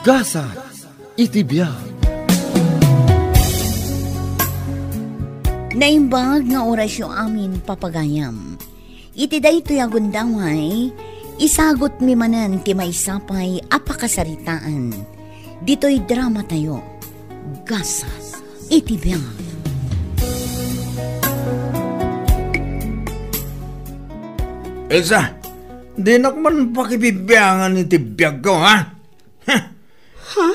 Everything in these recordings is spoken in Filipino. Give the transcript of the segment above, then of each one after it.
Gasa iti biag. Naimbag nga orasyo amin papagayam. Iti daytoy agundaway, isagot mi manan ti maysapay apakasaritaan. Dito'y drama tayo. Gasa iti biag. Elsa, di nakman pakibibiyangan iti biag ko, ha? Ha?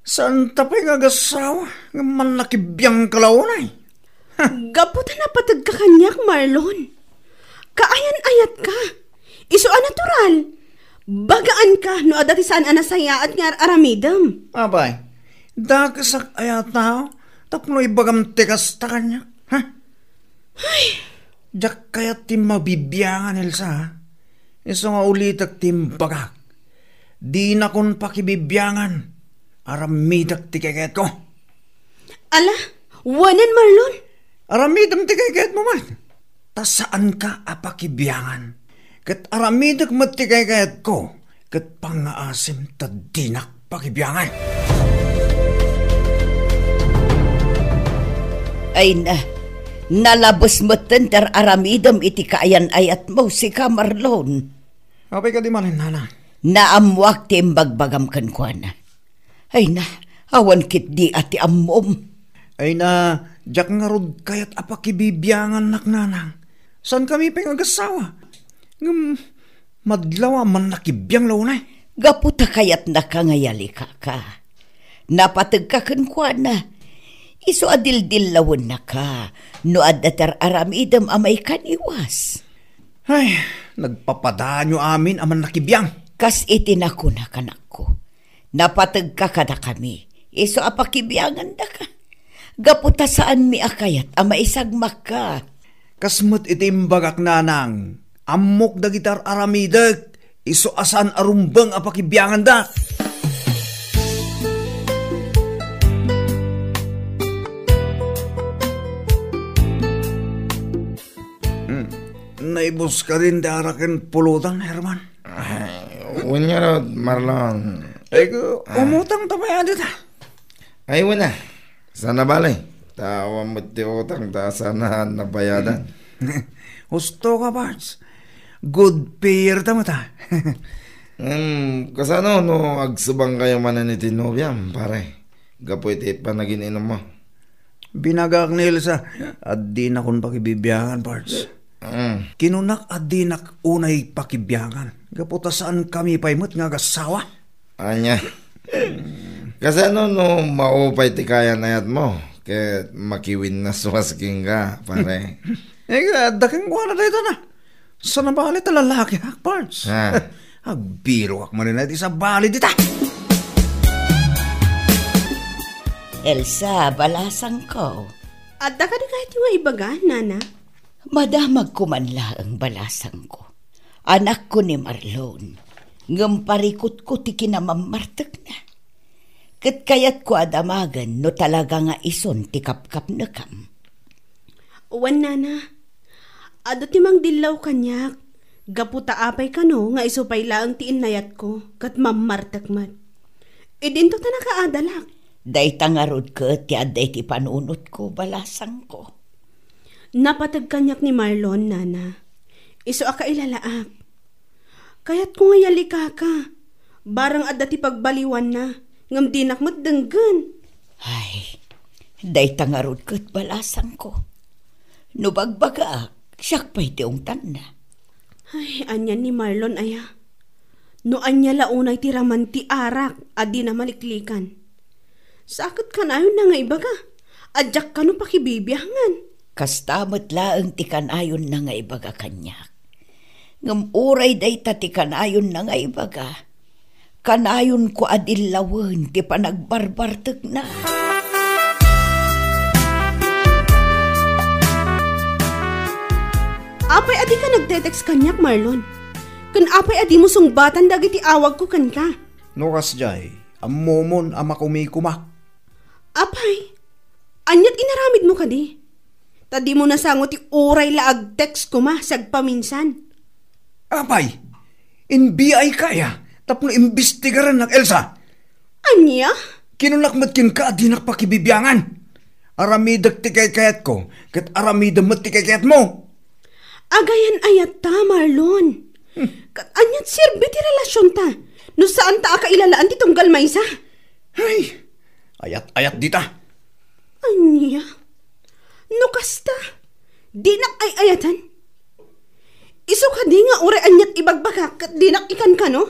Saan tapay nga gasawa? Nga man nakibiyang kalaunay. Gaputan na patag ka kanyak, Marlon. Kaayan-ayat ka. Iso a natural. Bagaan ka no adati saan anasaya at nga aramidam. Abay, dakasak ayat na tapno ibagam tekas ta kanya. Ha? Ay, jak kayat ti mabibiyangan, Elsa, ha? Iso nga ulitak ti bagak. Di na kon pakibibiyangan. Aramidak ti keket ko. ala, wanan Marlon. Aramidam ti keket mo man. Ta saan ka apakibiyangan? Kat aramidak mat ti keket ko. Kat pangaasim ta dinak pakibiyangan. Ay na, nalabos mo tenter aramidam iti kaayan ayat mo si ka Marlon. Apay ka di manin, nana. Naamwak ti imbagbagam kankwana. Ay na, awan kit di ati amom. Ay na, jak nga rod kayat apakibibiyangan naknanang. San kami pangagasawa? Madlawa man nakibiyang launay. Gaputa kayat nakangayali ka. Napatag ka kankwana. Iso adil-dil lawon na ka. No adatar aramidam amay kaniwas. Ay, nagpapadaan nyo amin aman nakibiyang. Kas itinako na kanak ko. Napatag ka kada kami. Iso apakibiyangan da ka. Gaputa saan mi akayat ama isagmak ka. Kasmut itimbagak nanang. Amok da gitar aramidag. Iso asan arumbang apakibiyangan da. Naibos ka rin darakin pulutan, Herman. Wanya rod, Marlon. Ay, umutang tamaya dito. Ay, wala. Sana balay. Tawa mo ti utang ta sana nabayadan. Husto ka, Barts. Good payer tama ta. Kasano no agsubang kayo manan iti nobyam, pare. Gapoy ti panagin inom mo. Binagak ni Elsa. At di na kong pakibibiyangan, Barts. Kinunak at di nak unay pakibiyangan. Gaputa saan kami paimot nga gasawa? Anya. Kasano no maupay ti kaya nayat mo. Kaya makiwin na swasking ka, pare. Daking ko na dito na. Sana balit na lalaki, Parts. Agbiro ak man rin natin sa bali dita. Elsa, balasang ko. At da ka na kahit yung ibaga, nana. Madamag ko man ang balasang ko. Anak ko ni Marlon. Ngamparikot ko ti kinamamartag na. Kat kayat ko adamagan no talaga nga ison ti kapkap na kam. Uwan, nana. Ado ti mang dilaw kanyak. Gaputa apay ka no nga isupay laang ti inayat ko. Kat mamartag man. Idinto ta nakaadalak. Day tangarod ka ti aday ti panunot ko balasang ko. Napatag kanyak ni Marlon, nana. Iso aka ilalaak. Kaya't kung ngayali ka, barang adda ti pagbaliwan na, ngam dinak mo't denggan. Ay, day tangarod ka't balasang ko. No bagbaga, siyak pa'y tiungtan na. Ay, anyan ni Marlon, aya. No anya launay ti raman ti arak, adi na maliklikan. Sakit ka na yun na nga ibaga. Adyak ka no pakibibiyangan. Kastamot laang ti kanayon na nga ibaga kanyak. Ngam uray day ta ti kanayon na nga ibaga. Kanayon ko adilawan ti panagbarbartag na. Apay adi ka nagtetext kanyak, Marlon. Kan apay adi mo sungbatan dagiti awag ko kan ka. Nukas jay, amomon amakumikumak. Apay, anyat inaramid mo ka di. Tadi mo nasangot ti uray laag text ko ma, sagpaminsan. Apay, NBI kaya, tapno imbestigaran ng Elsa. Anya? Kinunakmat kin ka adinak pakibibyangan. Aramidak ti kayat ko, kat aramidam mat ti kayat mo. Agayan ayat ta, Marlon. Kat anyat sirbi ti relasyon ta. No saan ta akailalaan ti tunggal maysa? Ay, ayat dita. Anya? No kasta? Dinak ay ayatan? Iso ka di nga ure anyat ibagbaka kat dinak ikan ka, no?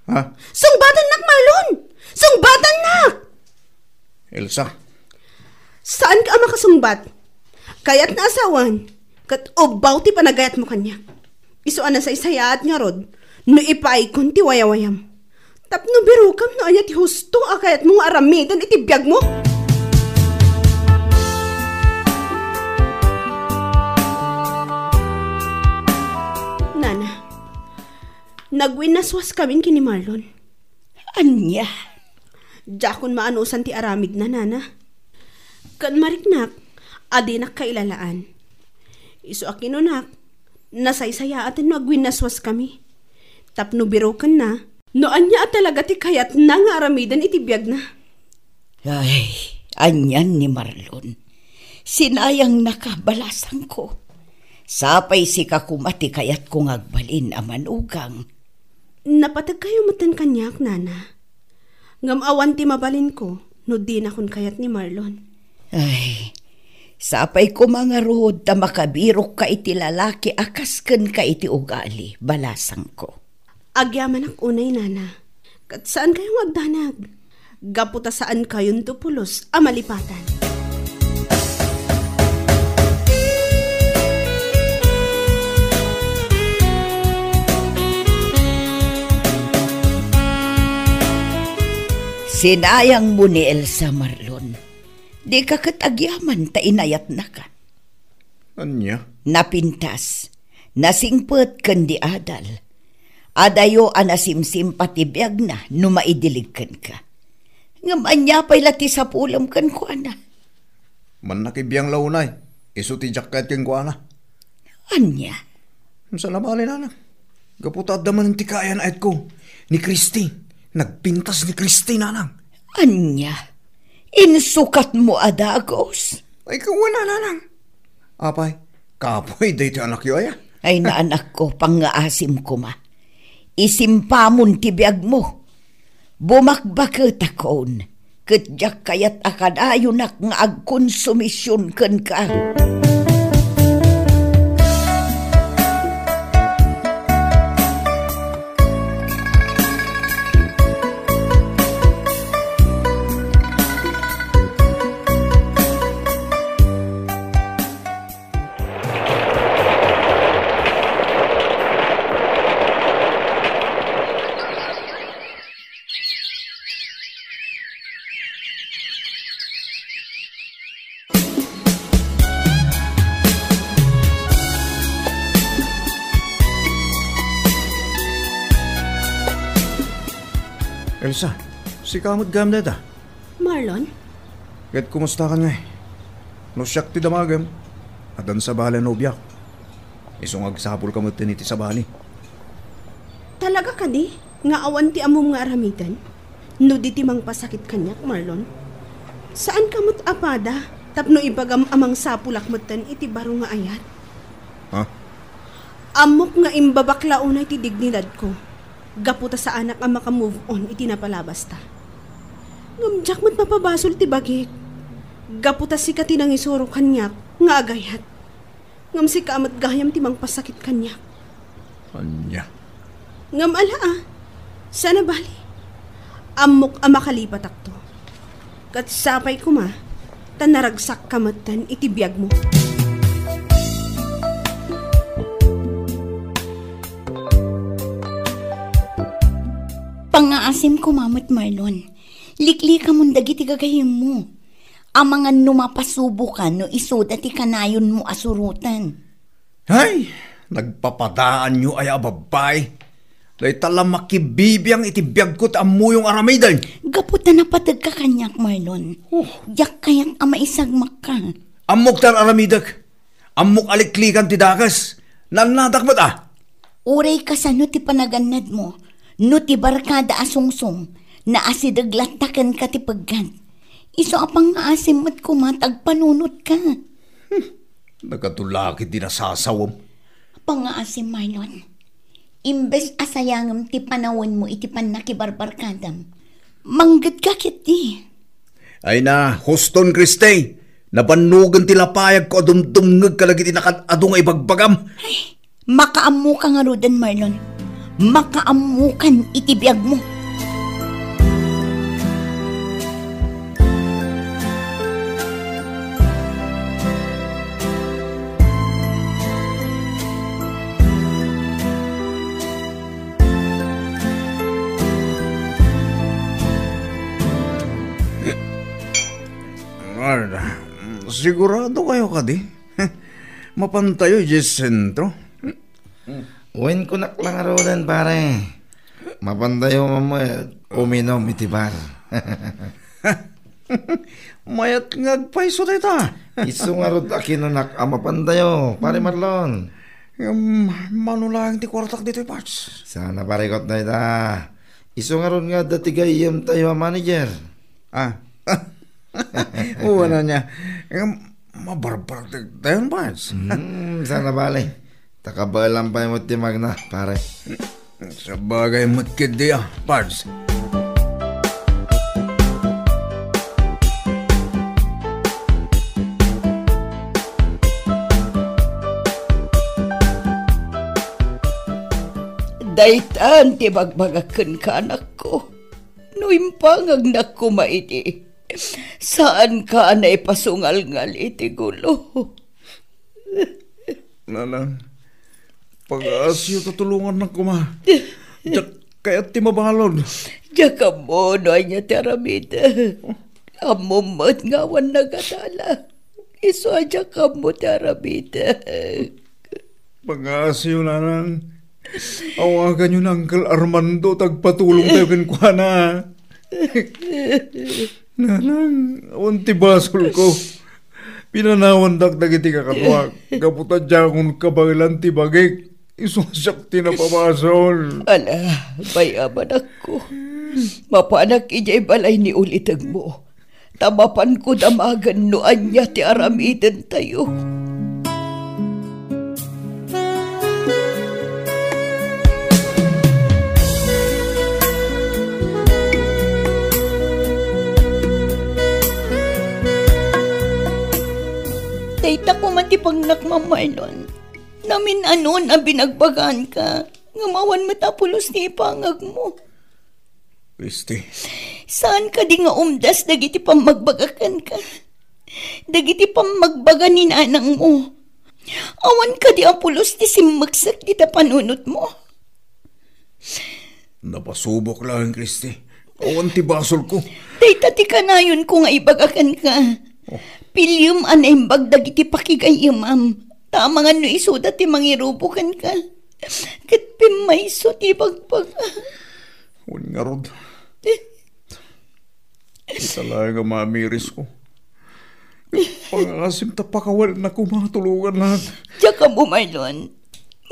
Ha? Sungbatan nak, Marlon! Sungbatan nak! Elsa? Saan ka ama kasungbat? Kaya't na asawan, kat ubaw ti panagayat mo kanya. Iso ana sa isayaat nga rod, no ipay kun ti wayawayam. Tapno birukam no anya ti husto akayat mong aramidan iti biyag mo. Nana, nagwinaswas kami kini Marlon. Anya? Jakon maanusan ti aramid na, Nana. Kan mariknak, adinak kailalaan. Iso akinunak, nasaysayaatin no agwinaswas kami. Tapno birokan na, no anya at talaga ti kayat na nga aramidan itibiyag na. Ay, anyan ni Marlon. Sinayang nakabalasan ko. Sapay si kakumati kayat kong agbalin amanugang. Napatag kayo matan kanyak, Nana. Ngam awan ti mabalin ko, no di na kun kayat ni Marlon. Ay, sapay ko mga ruhod ta makabirok ka iti lalaki akasken ka iti ugali, balasang ko. Agyaman ak unay, Nana. Kat saan kayong agdanag? Gaputa saan kayon tupulos amalipatan. Sinayang mo ni Elsa, Marlon. Di ka katagyaman ta inayat na ka. Anya? Napintas, nasingpet kan di adal. Adayo anasimsim patibiyag na no maidiligkan ka. Ngam anya pa'y lati sa pulam kan ko ana. Man nakibiyang launay, iso ti jacket ken ko ana. Anya? Salamalin na. Gaputa daman ti kayan ayat ko, ni Christy. Nagpintas ni Christy, nanang. Anya? Insukat mo adagos? Ay, kawana, nanang. Apay, kapoy, dito anak yo, ay. Ay, naanak ko, pangaasim ko ma. Isimpamon tibiyag mo. Bumakbaket akon. Katyak kayat akadayunak nga agkonsumisyon kan ka. Elsa, si kamot gam dada. Marlon? Kat kumusta ka nga eh? No siyak ti damagam. At dan sa bahala no biyak. Isong agsapol kamot tiniti sa bali. Talaga ka di? Nga awan ti amom nga aramitan? No di ti mang pasakit kanyak, Marlon? Saan kamot apada? Tapno ibagam amang sapulak matan iti baro nga ayat? Ha? Amok nga imbabakla unay ti dignidad ko. Gaputa sa anak ang makamove on iti napalabas ta. Ngamjak mat mapabasol ti bagik. Gaputa si katinang isuro kanyak nga agayat. Ngam si kaamat gayam ti mang pasakit kanyak. Anya? Ngam ala sana bali. Amok ang makalipat akto. Kat sapay ko ma, tanaragsak kamatan iti biyag mo. Pangaasim ko, Mamat Marlon. Likli ka mong dagiti gagayim mo. Ang mga numapasubo ka no isoda ti kanayon mo asurutan. Ay, nagpapadaan nyo ay ababay. Dahil talang makibibiyang itibiyag ko't amuyong aramidan. Gaputa na patag ka kanyak, Marlon. Yak kayang ama isagmak ka. Amok tar aramidag. Amok aliklikan ti dakas. Nanadakmat ah. Uray ka sa no ti panaganad mo. No ti barkada asungsong. Naasidaglatakan ka ti paggan. Iso apang asim at kumatag panunot ka. Nagatulakit din nasasawam. Pangaasim, Marlon. Imbes asayangam ti panawin mo iti panakibarbarkadam. Manggad ka kiti. Ay na, Huston Kriste, nabanugan ti lapayag ko adumdumngag kalagi tinakat adong ay bagbagam. Ay, makaamu ka nga rodan, Marlon. Makaamukan iti biyag mo. Sigurado kayo ka di? Mapantayo yung sentro. Uwin ko naklangaraw pare. Mapantayo mo uminom itibar. Mayat ngagpaiso tayo ta. Isungarod akinunak mapantayo, pare Marlon. Manulang ti kwartak dito Parts. Sana parekot na ita. Isungarod nga dati gayam tayo manager. Uwan niya. Mabarbar tayo Parts. Sana bale. Takabalang pa yung timag na, pare. Sa bagay matkid di Parts. Daytan ti bagbagakan ka anak ko. Nuimpangag na kumaiti. Saan ka na ipasungal-ngal iti gulo? Nanang, pag-aasyo tatulungan na kuma. Kaya't ti mabalon. Diya mo na niya ti Aramida. Amumot nga wan nagatala. Iso adya ka mo ti Aramida. Pag-aasyo nanang. Awagan yun Uncle Armando, tagpatulong tayo kinkwana. Nanang, awan ti basol ko. Pinanawan dagdag iti kakatwag. Kaputan dyan kung kabagilan ti bagik. Isusyak ti napabasol. Ala, bayaman ako. Mapanak ijay balay ni ulitag mo. Tamapan ko damagan noan niya ti Aramidan tayo. Dayta ko man ti pagnakmamarlon. Namin anon ang binagbagan ka. Ngamawan matapulos ni ipangag mo. Christy. Saan ka di nga umdas dagiti pamagbagakan ka? Dagiti pamagbaga ni nanang mo. Awan ka di apulos ti simmagsak di ta panunot mo. Napasubok lang, Christy. Awan ti basol ko. Dayta ti kanayon ko nga ibagakan ka. Pilyum anaimbag dagiti pakigayamam. Tama nga no isuda ti mangirubukan ka. Kat pimayso ti bagbaga. Huwag nga rod. Talaga mamiris ko. Pangasim tapakawal na kumatulungan lahat. Diya ka mo, Marlon.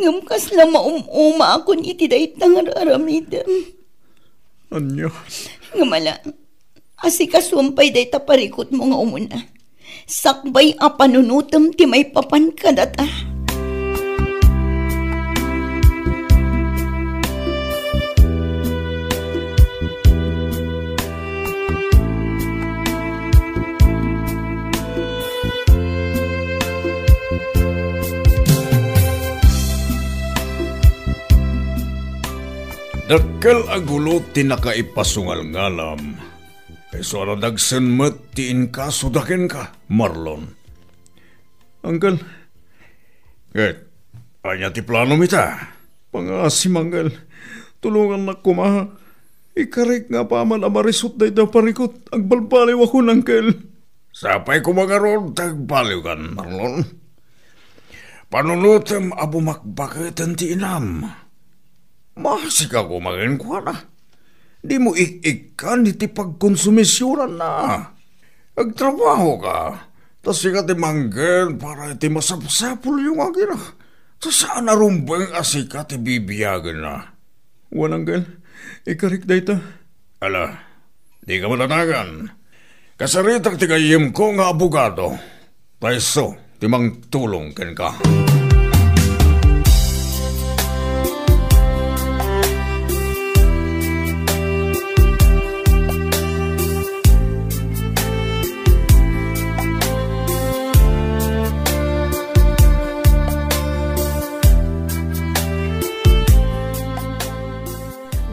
Ngamkas na maumuma ako ni tidayit ng Aramida. Anya? Ngamala, asikasumpay day taparikot mo nga umuna. Sakbay a panunutam ti may papan kadata. Dakkel agulo tinakaipasungal ngalam. Peso ano dagsen met tiin ka sudaken ka, Marlon. Anggal, anya ti plano mita. Pangasim anggal, tulungan na kumaha. Ikarik nga pa man amarisot day da parikot, agbalbaliw ako nangkel. Sapay kumagaroon, tagbaliw kan, Marlon. Panunutem abumakbaketan ti inam. Masik ako magin kwa na. Di mo ik-ikan, iti pagkonsumisyonan na. Agtrabaho ka. Tas ika ti manggel para iti masapsapul yung agin na. Tas saan narumbang asika ti bibiyagan na. Wanang gel, ikarik dayta. Ala, di ka matanagan. Kasaritak ti kayim ko nga abogado. Taiso, timang tulong ken ka.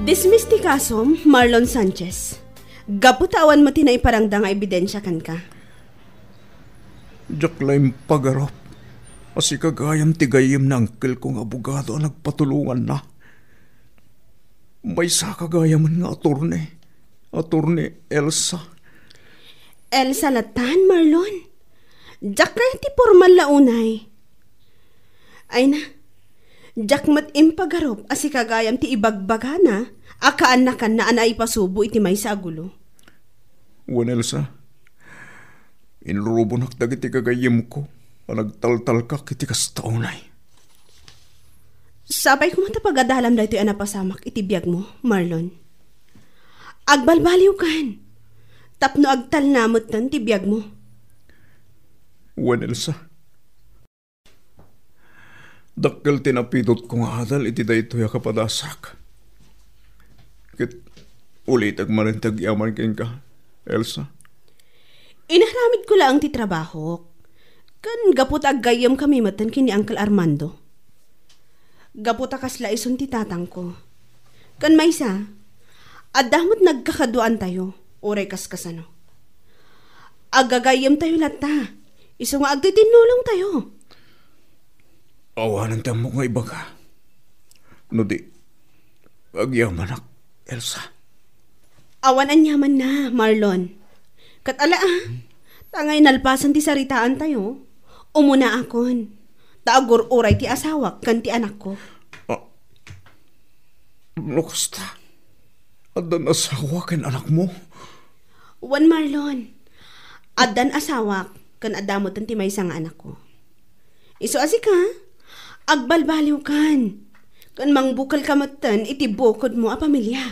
Dismiss ti kasom, Marlon Sanchez. Gaputawan mo tinaiparangda nga ebidensya kan ka. Jaklaim pagarap. Asi kagayam tigayim na angkel kong abogado ang nagpatulungan na. May sa kagayaman nga atorne. Atorne Elsa. Elsa latan, Marlon. Jak na ti formal launay. Ay na, jak mat impagarop asi kagayam ti ibagbaga na akaanakan na anay pasubo iti may sa agulo. Wan Elsa, inrubo nakdagiti kagayim ko, nagtaltal ka kiti kastaunay. Sabay ko matapagadalam na ito'y anapasamak iti biyag mo, Marlon. Agbalbaliw kan, tapno agtal namot tan ti biyag mo. Wan Elsa, dakkel tinapidot kong adal iti daytoy a kapadasak. Kit ulit agmarintag yaman ken ka, Elsa. Inaramid ko lang ti trabaho. Kan gapot aggayam kami matan kini Uncle Armando. Gapot akasla ison ti tatang ko. Kan maysa, adamot nagkakaduan tayo, oray kaskasano. Agagayam tayo lata, iso nga agtitinulong tayo. Awanan tamo nga iba ka. No di, agyamanak, Elsa. Awan anyaman na, Marlon. Katala tangay nalpasan ti saritaan tayo. Umuna akon. Taagor oray ti asawak kan ti anak ko. Lukas ta. Adan asawak kan anak mo. Wan Marlon. Adan asawak kan adamot ti may isang anak ko. Iso asi ka, agbalbaliw kan. Kan mangbukal kamatan iti bukod mo a pamilya.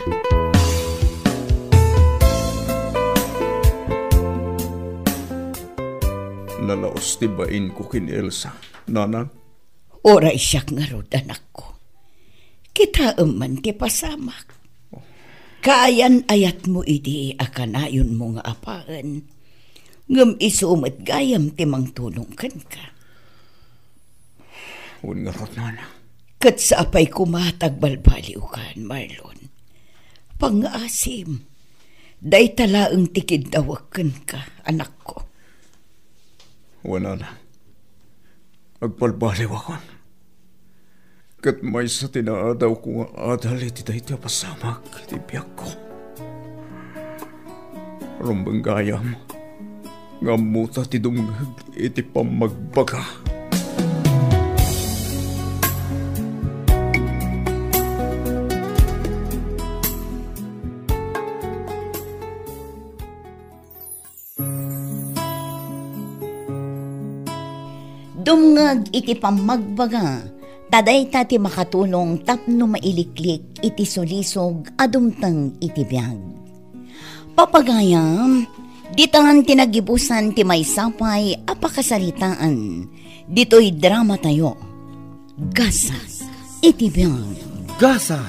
Nalaos tibain ko kin Elsa, nanang. Oray siyak nga rod, anak ko. Kita man ti pasamak. Kaayan ayat mo iti akanayon mo nga apaan. Ngam isumat gayam ti mang tulong kan ka. Un nga rod, nanang. Kat sa apay kumatag balbaliw kan, Marlon. Pang-asim. Day talaang tikid dawakan ka, anak ko. Wala na. Agbalbaliw akon. Kat may sa tinaadaw ko nga adal iti dahi pasamak iti biyak ko. Rumbang gayam. Ngamuta ti dumgag iti pamagbaga. Dumngag iti pamagbaga, taday tati makatulong tapno mailiklik iti sulisog adumtang iti biyag. Papagayam, ditan tinagibusan ti may sapay apakasalitaan, dito'y drama tayo. Gasa iti biyag. Gasa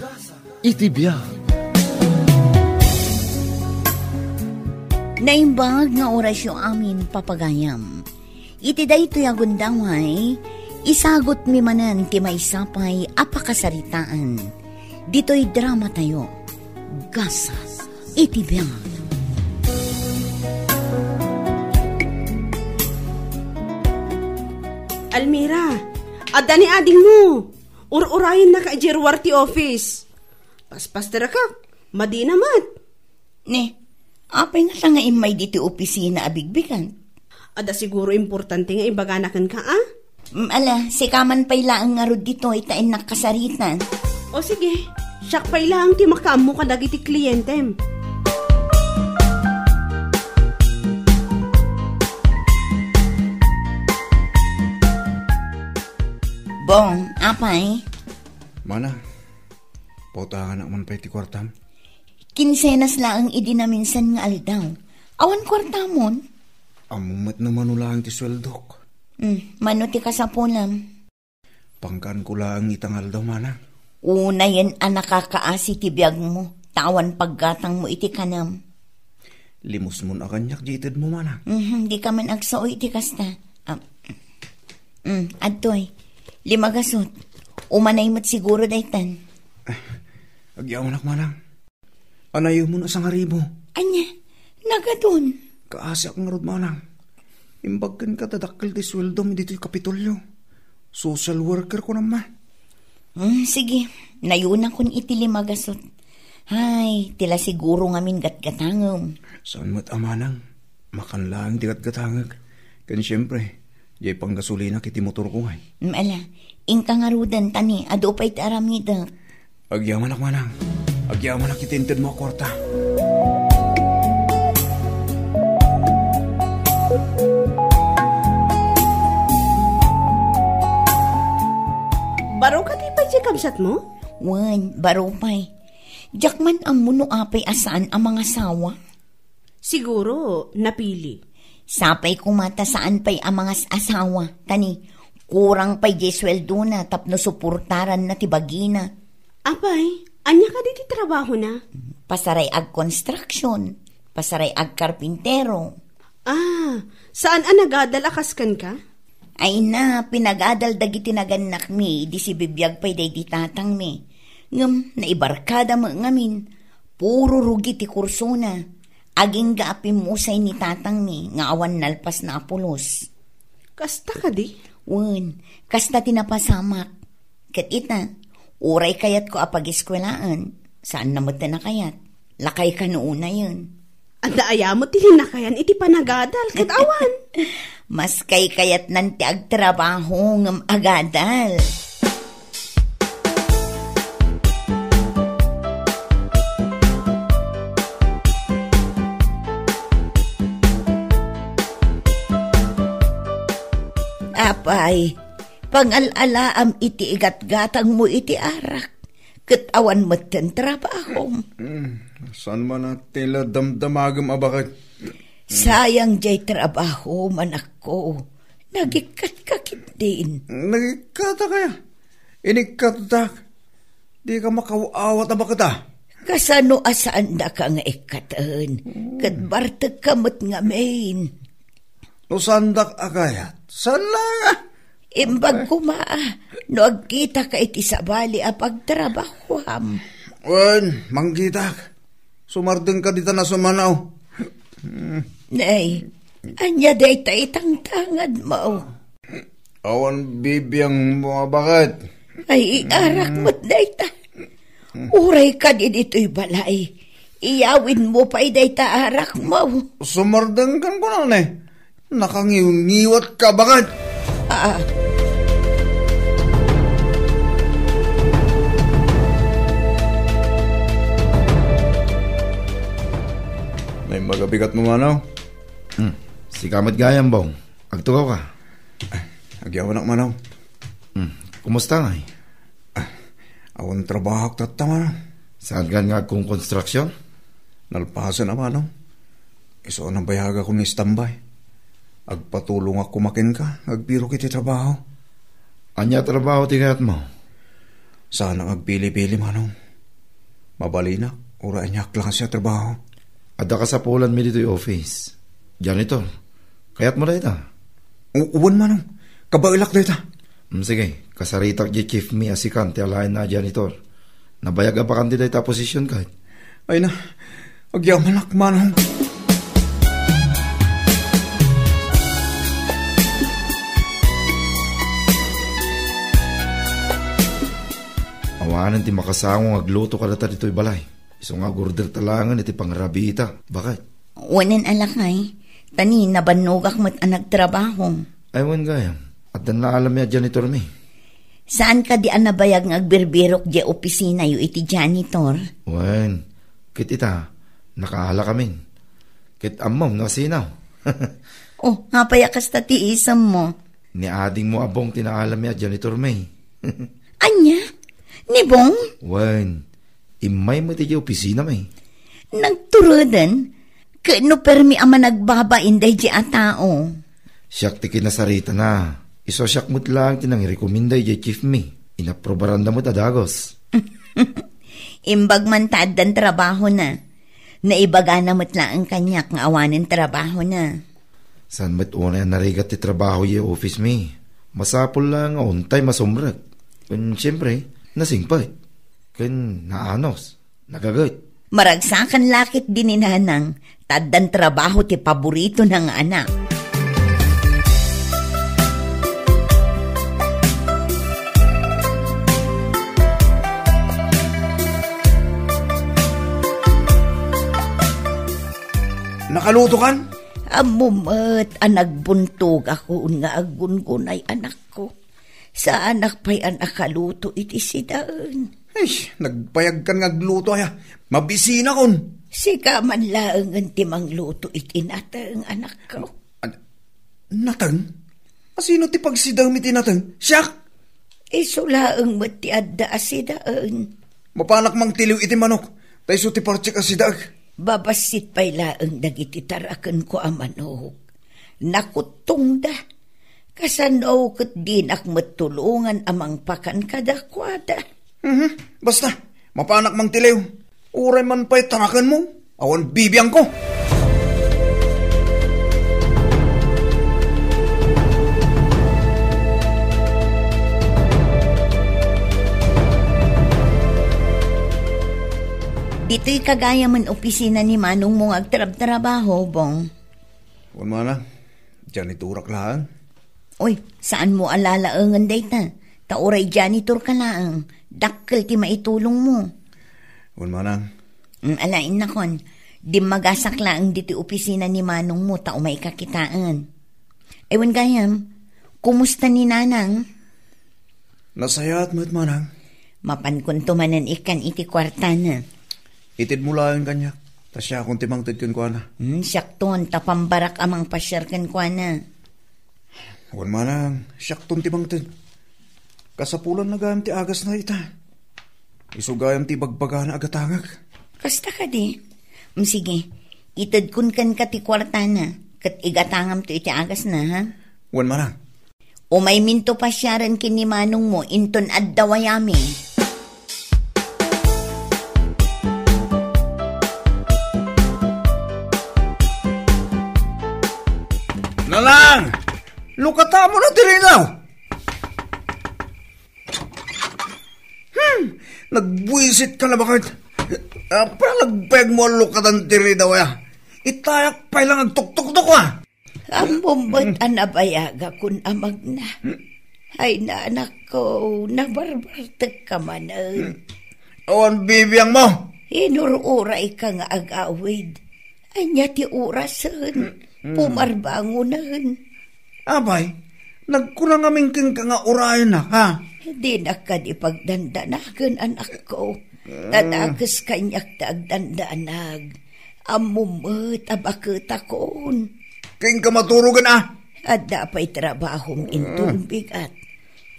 iti biyag. Naimbag nga orasyo amin papagayam. Iti daytoy agundaway, isagot mi manan ti may sapay apakasaritaan. Dito'y drama tayo. Gasa iti biyag. Almira, adani ading mo. Ur-urayan na ka ijerwar ti office. Paspastera ka, madi namat. Ne, apay nga lang nga imay diti opisina abigbigan. Ada siguro importante nga ibaganakan ka, ah? Ala, sikaman pa'y laang nga rod dito itain nakasaritan. O sige, siyak pa'y lang ti makaam mo kadag iti kliyente. Bong, apay? Mana, pautahan naman pa iti kwartam. Kinsenas laang idinaminsan nga aldaw. Awan kwartamon. Amumat naman ulang ti sweldok. Mano ti kasapulam. Pangkan ko lang itangal daw manang. Una yan ang nakakaasi ti biyag mo. Tawan paggatang mo iti kanam. Limos mo na kanyak jitid mo manang. Di ka man agsaoy iti kasta. Adtoy, 5 gasot. Umanay mo't siguro daytan. Agyawanak manang. Anayo mo na sa ngaribo. Anya, nagadun. Kaasi akong ngarod manang. Imbagkan ka tadakkel ti sweldo mi dito yung kapitolyo. Social worker ko naman. Sige, nayuna kun iti 5 gasot. Hay, tila siguro ngamin gatgatangom. Saan mo't amanang? Makan lang di gatgatangag. Kan siyempre, jay pang gasolina kiti motor ko ngay. Ala, ingka ngarudan tani, ado pa'y taramida. Agyaman ak manang. Agyaman ak itinted mo kwarta. Baro ka di pa di kamsat mo? Wan, baro pa'y. Jakman ang muno apay asaan ang mga sawa. Siguro, napili. Sapay kumata saan pa'y ang mga asawa. Tani, kurang pa'y jesweldo na tapno suportaran na tibagina. Apay, anya ka di trabaho na? Pasaray ag construction, pasaray ag karpintero. Saan ang nagadalakas kan ka? Ay na, pinagadal dagiti naganak mi, di si bibiyag pa'y day di tatang mi. Ngam, naibarkada mo ngamin, puro rugi ti kurso na. Aging gaapim musay ni tatang mi, nga awan nalpas na apulos. Kasta ka di? Wan, kasta tinapasamak. Kat ita, uray kayat ko apag-eskwelaan. Saan naman na kayat? Lakay ka noon na yun. Anda aya mo tilinakayan iti panagadal, kat awan. Mas kay kayat nanti agtrabaho ngam agadal. Apay, pangalalaam iti igat-gatang mo iti arak. Katawan mo ten trabaho. Saan man na tila damdamagam abakit? Sayang jay trabaho, manak ko. Nagikat-kakit din. Nagikata kaya? Inikata? Di ka makaawat abakit Kasano asaan da ka nga ikatan? Katbartag kamot nga main. No sandak agayat? Saan lang Imbag kumaa, no agkita ka iti sabali a pagtrabahoam. Wan, manggitak. Sumardeng ka dita na sumanaw. Nay, anya day itang tangad mo. Awan bibiyang mga bakit? Ay, arak mo't day ta. Uray ka din ito'y balay. Iyawin mo pa'y day ta arak mo. Sumardeng kan ko na nakangiwat ka bakit? May magabigat mo manaw? Si kamat gayam bong. Agtugaw ka. Agyawan ak manaw. Kumusta nga Awan trabaho tata manaw. Saan ka nga kung construction? Nalpasan na manaw. Iso nang bayaga ko ni standby. Agpatulong ako makin ka. Agbiro kiti trabaho. Anya trabaho tigayat mo? Sana agpili-pili manaw. Mabalinak. Ura anyak lang siya trabaho. Ada ka sa pulan mi dito yung office. Janitor, kayat mo na ita? Uwan manaw. Kabailak na ita. Sige, kasaritak di chief mi asikan ti alain na janitor. Nabayag pa kanti ita posisyon kahit. Ay na, agyaman ak manaw. Awanan ti makasangong agluto ka data dito'y balay. Iso nga gurder talangan iti pangrabita. Bakit? Wanan alakay. Tani, nabanugak mo't ang nagtrabaho. Aywan gayam. At dan na alam niya janitor mi. Saan ka di ang nabayag ng agbirbirok di opisina yu iti janitor? Wan, kit ita, nakahala kamin. Kit amom, nasinaw. Oh, hapayakas ta ti isam mo. Ni ading mo abong tinaalam niya janitor mi. Anya? Ni Bong? Wan, imay mo ti opisina mi. Nagturudan, kano permi ama nagbabain day di a tao. Siyak ti kinasarita na. Iso siyak mo't lang tinang rekomenday di chief me. Inaprobaranda mo't adagos. Imbag man tadan trabaho na. Naibaga na mo't lang ang kanyak nga awanin trabaho na. San mo't una yan narigat ti trabaho yi office me. Masapol lang untay masumrag. Kun siyempre, nasingpay. Kun naanos, nagagay. Maragsakan lakit din inanang, tadan trabaho ti paborito ng anak. Nakaluto kan? Amumat, anagbuntog ako nga agungunay anak ko. Sa anak pa'y anak kaluto iti sidaan. Ay, nagpayag kan ngagluto ay. Mabisina kon. Sika man laang timang luto iti natang anak ko. Natang? Asino ti pagsidang iti natang? Siyak? Isulaang mati adda asidaan. Mapanak mang tiliw iti manok. Tayso ti parchik asidag. Babasit pa'y laang dagiti tarakan ko ang manok. Nakutong da. Kasanaw kat dinak matulungan amang pakan kadakwada. Basta, mapanak mang tiliw. Uray man pa'y tarakan mo. Awan bibiyang ko. Dito'y kagaya man opisina ni Manong mong agtrab-trabaho, Bong. Huwag mo na. Diyan iturak lang. Uy, saan mo alalaangan day ta? Tauray janitor ka lang. Dakkel ti maitulong mo. Huwag mo na. Alain na kon. Di magasak lang dito opisina ni Manong mo tao may kakitaan. Ewan gayam, kumusta ni Nanang? Nasayat mo't manang. Mapankuntumanan ikan iti kwarta na. Itid mo lang kanyak. Tasya akong timang tidkin ko na. Siyakton, tapambarak amang pasyarkan ko na. Huwag manang, siyakton timang tid. Kasapulan na gayam ti agas na ita. Isugayam ti bagbaga na agatangag. Kasta ka di. Sige, itid kun kan ka ti kwarta na. Kat igatangam to iti agas na, ha? Huwag manang. O may minto pasyaran kini Manong mo, inton addawayami. Nanang! Lukata mo na tirinaw! Nagbuisit ka na bakit? Parang nagpeg mo ang lukatan tirinaw ya. Itayak pa lang ang tuk-tuk-tuk ah! Ang bumbot anabayaga kun amag na. Ay na anak ko, nabarbartag ka man. Awan bibiyang mo! Inururay ka nga agawid. Anya ti orasan. Pumarbangunan. Abay, nagkurang aming king ka nga urayan na, ha? Di na ka di pagdandanagan, anak ko. Tadakas kanyak dagdandanag. Amumot abakot akon. King ka maturugan ah? At dapay trabahong intong bigat.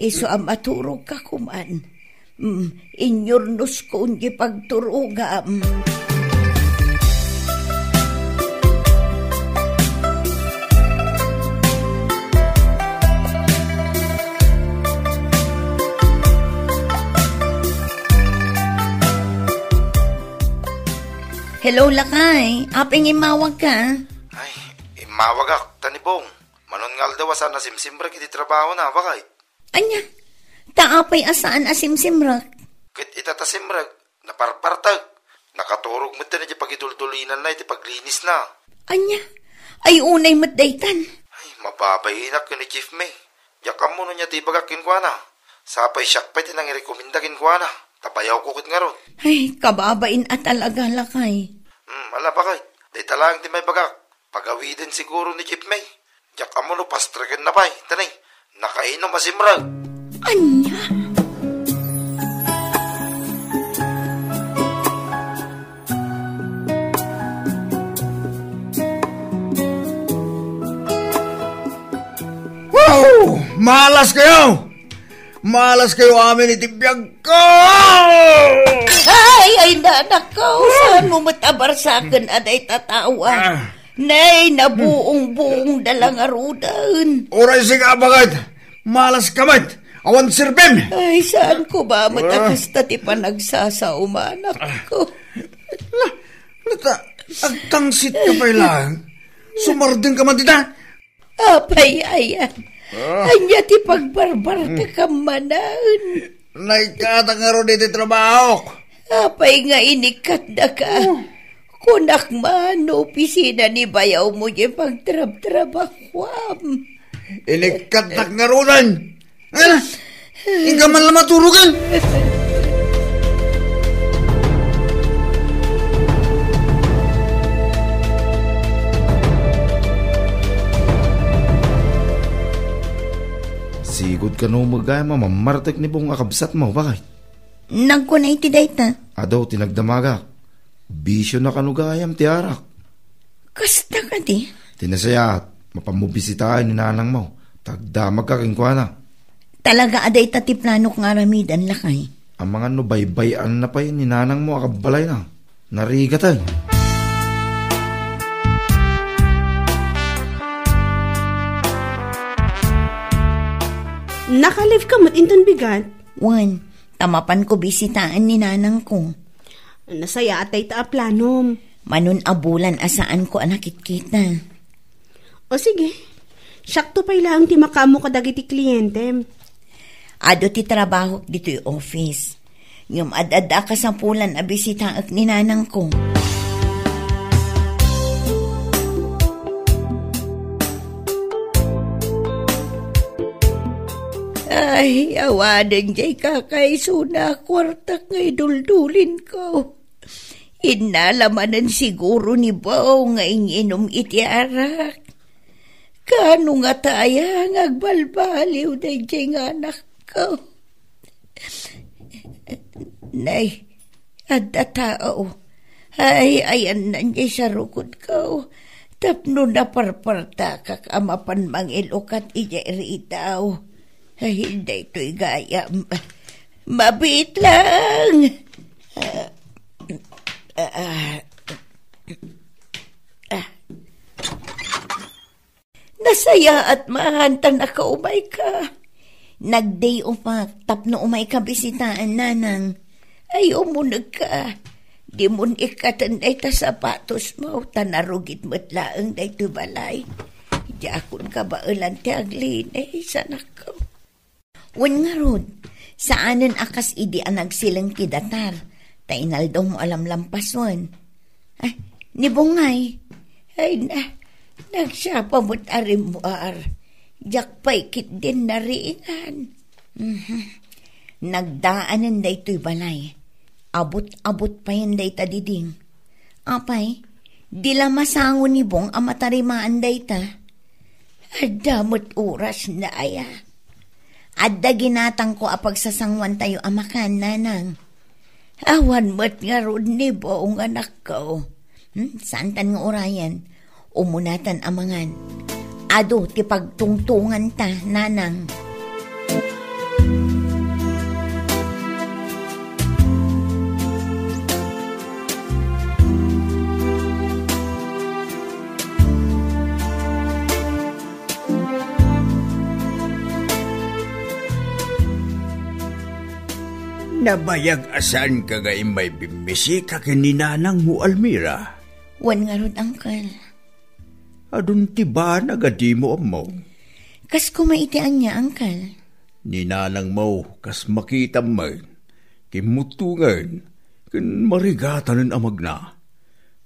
Iso ang maturog ka kuman. Inyornos ko hindi pagturugam. Hello, Lakay. Aping imawag ka? Ay, imawag ak, tanibong. Manon ngal daw asa na simsimrak iti trabaho na, bakay? Anya, taapay asaan asimsimrak? Kit itatasimrak, naparpartag. Nakaturog mo na di pagitultulinan na iti paglinis na. Anya, ay unay matdaytan. Ay, mababayinak ka ni Chief May. Yakam mo niya ti bagakin ko na. Sapay siyak pa tinang irekomendakin ko na. Tapayaw ko kit nga ron. Ay, kababain at alaga, Lakay. Ala bakay, di talang di may bagak. Pagawidin siguro ni Chief May. Yakam mo no pastragan na bay. Tanay, nakainom masimrag. Anya? Wow! Malas kayo! Malas kayo amin itibiyag ko! Ay, nanak ikaw, saan mo matabar sa akin aday tatawa? Nay, nabuong-buong dalang arudan. Oray siga bagat, malas kamat, awan sirbem. Ay, saan ko ba matakas ti panagsasauman ako? Nata, agtangsit ka pa lang. Sumardin ka man dita. Apay, ayan. Anya ti pagbarbar ka kamanaan. Naikatang nga ro dito trabaho. Apay nga inikat na ka. Kunak man, opisina ni bayaw mo yung pagtrab-trabakwam. Inikatak nga ro dan. Ika man lang maturugan. Sigod ka no magaya mamamartek ni pong akabsat mo, bakit? Nagkunay ti dayta. Adaw tinagdamaga. Bisyo na kanugayam ti arak. Kasta ka di? Tinasayat, mapamubisitaan ni nanang mo. Tagdamag ka kingkwana. Talaga aday ta ti plano nga ramidan lakay. Ang mga no baybayan na pa yun ni nanang mo akabalay na. Narigatan. Nakalive ka mat inton bigat? Wan, tamapan ko bisitaan ni nanang ko. Nasaya atay ta planom. Manun abulan asaan ko anakit-kita. O sige, sakto pa ilang ti makamo kadagiti kliyente. Ado ti trabaho dito yung office. Yung adada kasampulan a bisitaak ni nanang ko. Ay, awanan jay kakaisuna kwartak ngay duldulin ko. Inalamanan siguro ni Bao nga inom iti arak. Kano nga tayang agbalbaliw na jay nga anak ko. Nay, adda tao. Ay, ayan na jay sa rukod ko. Tapno na parparta kak amapan mangilukat ija iritaw. Ay, hindi ito'y gaya. Mabit lang. Nasaya at mahantan na kaumay ka. Nag-day upak, tapno umay ka bisitaan nanang. Ay, umunag ka. Di mo ikatan ay ta sapatos mo. Tanarugit mo't laang day to balay. Diakon ka ba ulan ti aglin ay sanak ko. Wan nga rod, saanan akas idi ang nagsilang kidatar, tainal daw mo alam lampaswan. Ay, nibungay. Ay nagsapa mo't arimuar. Jakpay kit din nariingan. Nagdaanan da ito'y balay. Abot-abot pa yun da ita diding. Apay, dila masango ni Bong ang matarimaan da ita. Adamot oras na aya. Adda ginatang ko apag sasangwan tayo amakan, nanang. Awan mo't nga ron ni Bong anak ko. Saan tan nga orayan? Umunatan amangan. Ado, ti pagtungtungan ta, nanang. Nabayag asan ka ga may bimisita kininanang mo, Almira? Wan nga rod, angkal. Adun tiba nagadi mo mo. Kas kumaitian niya, angkal. Ninanang mo, kas makita mo, kimutungan, kin marigatan amag na.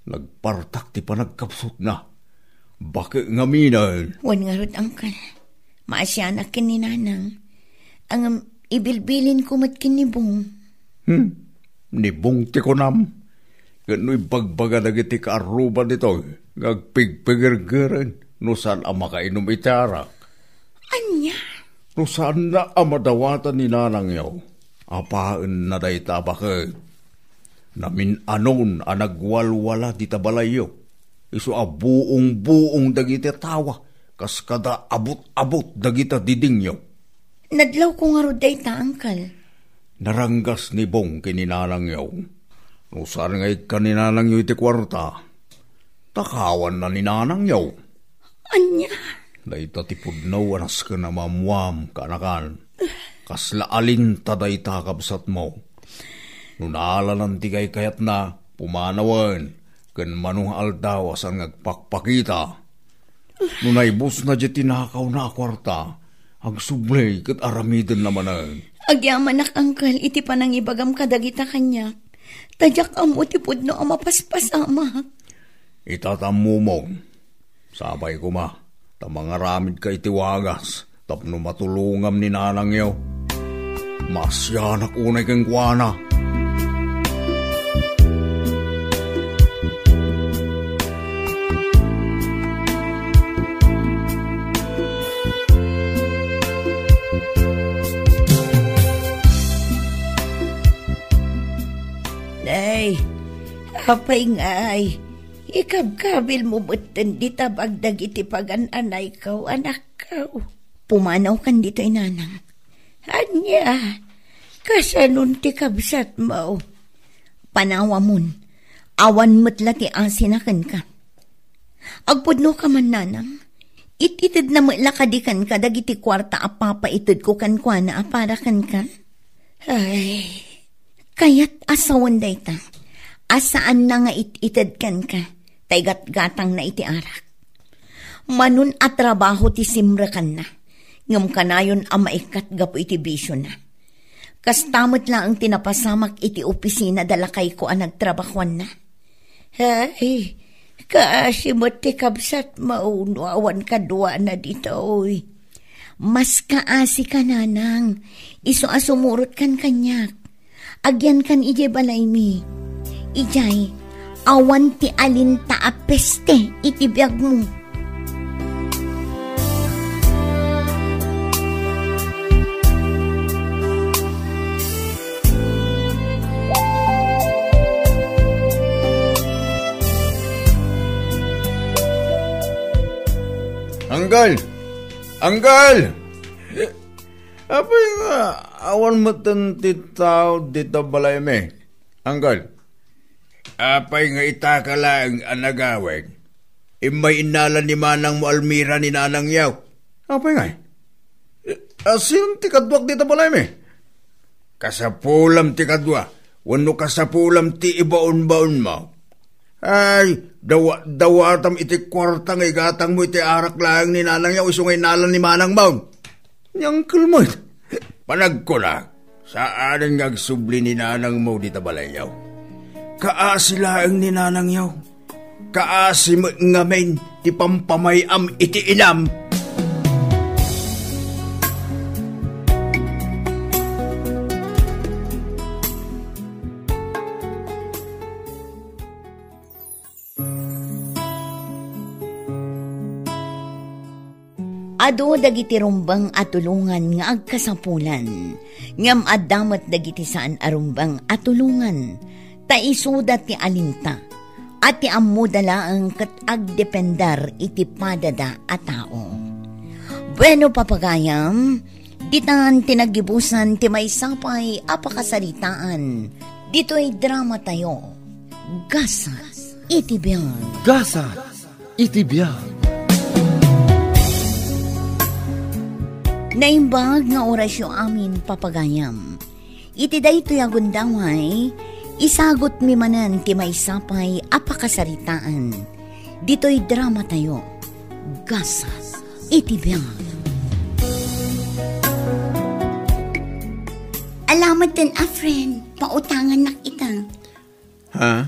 Nagpartak ti panagkapsot na. Bakit nga minan? Wan nga rod, angkal. Maasyanak kininanang. Ang ibilbilin ko mat kinibong. Nibong ti konam. Gano'y bagbaga nagiti kaaruban nito. Gagpigpigirgirin. No saan ang makainom itarak. Anya? No saan na ang madawatan ni nanang yaw. Apaan na day tabakit. Namin anon ang nagwalwala di tabalayo. Iso a buong dagiti tawa. Kas kada abot-abot dagita didingyo. Nadlaw ko nga ro day ta, angkal. Naranggas ni Bong kininanang yaw. Nusar ngay ka ni nanang yaw iti kwarta. Takawan na ni nanang yaw. Anya? Dayta ti pudnaw anas ka na mamuam kanakan. Kasla alin taday takabsat mo. Nunalanan ti kay kayat na pumanawan. Kan manong aldaw asan ngagpakpakita. Nunaybos na di tinakaw na kwarta. Ang sublay kat aramidin naman ang. Agyaman nak angkal, iti panang ibagam kadagita kanya. Tadyak amo ti pudno ang mapaspasama. Itatamumong. Sabay ko ma. Tamangaramid ka itiwagas. Tapno matulungam ni nanang yaw. Masyanak unay kang kuwana. Day, apay ngay. Ikabkabil mo butan di tabagdag iti pagananay kaw, anak kaw. Pumanaw kan dito inanang. Anya, kasanun ti kabsat mo. Panawa mon, awan matla ti asinakan ka. Agpudno ka man nanang. Ititid na mailakadikan ka dagiti kwarta apapaitid ko kan kwa na aparakan ka. Ay, kayat asawan day ta. Asaan na nga ititid kan ka. Taygat-gatang na iti arak. Manun at trabaho ti simrakan na. Ngam kanayon ang maikat gapo iti bisyo na. Kastamot lang ang tinapasamak iti opisina dalakay ko ang nagtrabahuan na. Ay, kaasimot ti kabsat maunuawan kadwa na dito oy. Mas kaasi ka nanang. Iso asumurot kan kanyak. Agyan kan ije balay mi. Ijay, awan ti alinta a peste iti biyag mo. Anggal! Anggal! Apay nga, awan matantit tao dito balay me. Anggal! Apay nga itakala ang anagawag. Imay inalan ni manang mo almira ni nanang yaw. Apay nga. Asin ti kadwak dito balay me? Kasapulam ti kadwa. Wano kasapulam ti ibaon-baon mo. Ay, dawatam iti kwarta nga igatang mo iti arak lang ni nanang yaw. Iso nga inalan ni manang baon. Yang kulmoy. Panag ko na. Saan ang agsubli ni nanang mo dito balay yaw? Kaasi laang ni nanang yaw. Kaasi mo ngamen ti pampamayam iti inam. Ado dagiti rumbang atulungan nga agkasapulan. Ngam addamat dagiti saan arumbang atulungan. Taisuda ti alinta. At ti ammo dalaang kat agdependar iti padada a tao. Bueno papagayam, ditan tinagibusan ti may sapay apakasaritaan. Dito'y drama tayo. Gasa iti biyag. Gasa iti biyag. Naimbag nga orasyo amin papagayam. Iti daytoy agundaway, isagot mi manan ti may sapay apakasaritaan. Dito'y drama tayo. Gasa iti biyag. Alamat din friend, pautangan nak ita. Ha?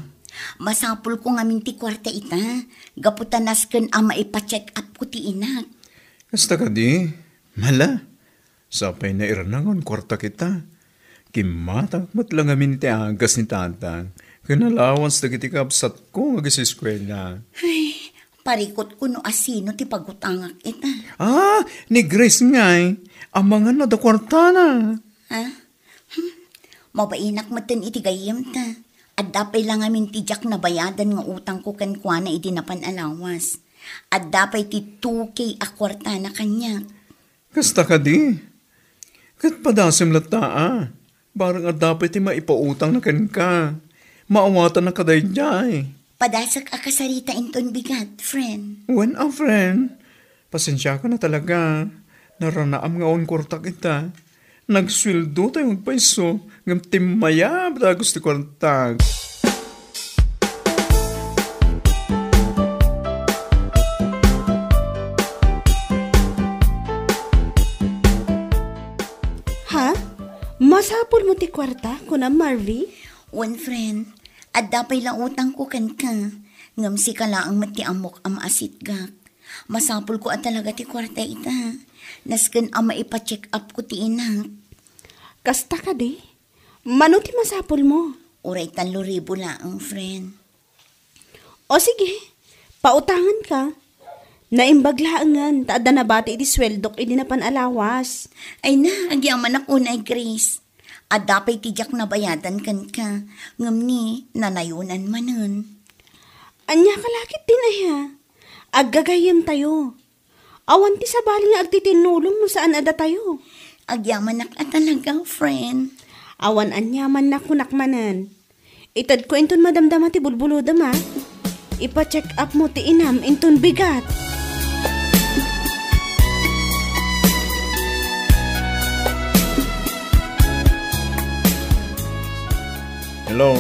Masapul ko ngamin ti kwarta ita. Gaputanas ken ama ipa-check up ko ti inak. Kasta ka di? Mala, sapay na iranangon kwarta kita. Kimatak matlang amin ti agas ni tatang. Kanalawans na kiti kapsat ko mag-isiskwela. Ay, parikot ko no asino ti pagutangak ita. Ah, ni Grace ngay. Amangan na da kwarta na. Ha? Mabainak matan iti gayam ta. At dapay lang amin ti jak na bayadan nga utang ko kankwa na iti napanalawas. At dapay ti 2K a kwarta na kanya. Kasta ka di. Kat padasim lataa. Barang at dapat ti maipautang na kan ka. Maawatan na kaday jay. Padasak akasarita inton bigat, friend. When a friend, pasensya ka na talaga. Naranaam nga on kurta kita. Nagswildo tayo magpaiso. Ngam timaya, bata gusto kurtag. Ha? Masapol mo ti kwarta, kuna Marvy? One friend, at dapay lang utang ko kan ka. Ngam si ka lang mati amok am asit gak. Masapol ko at talaga ti kwarta ita. Nasken ama ipa-check up ko ti inak. Kasta ka di? Mano ti masapol mo? Uray 3,000 lang, friend. O sige, pautangan ka. Naimbaglaangan, taada na bati iti sweldok, hindi na panalawas. Ay na, agyaman ako na Grace. At dapay tijak na bayadan kan ka. Ngam ni, nanayunan manan. Anya kalakit din ay ha. Aggagayam tayo. Awan ti sabali nga agtitinulong mo saan ada tayo. Agyaman at talaga, friend. Awan anyaman na kunakmanan. Itad ko inton madamdama ti bulbulodam ha. Ipa-check up mo ti inam inton bigat. Hello,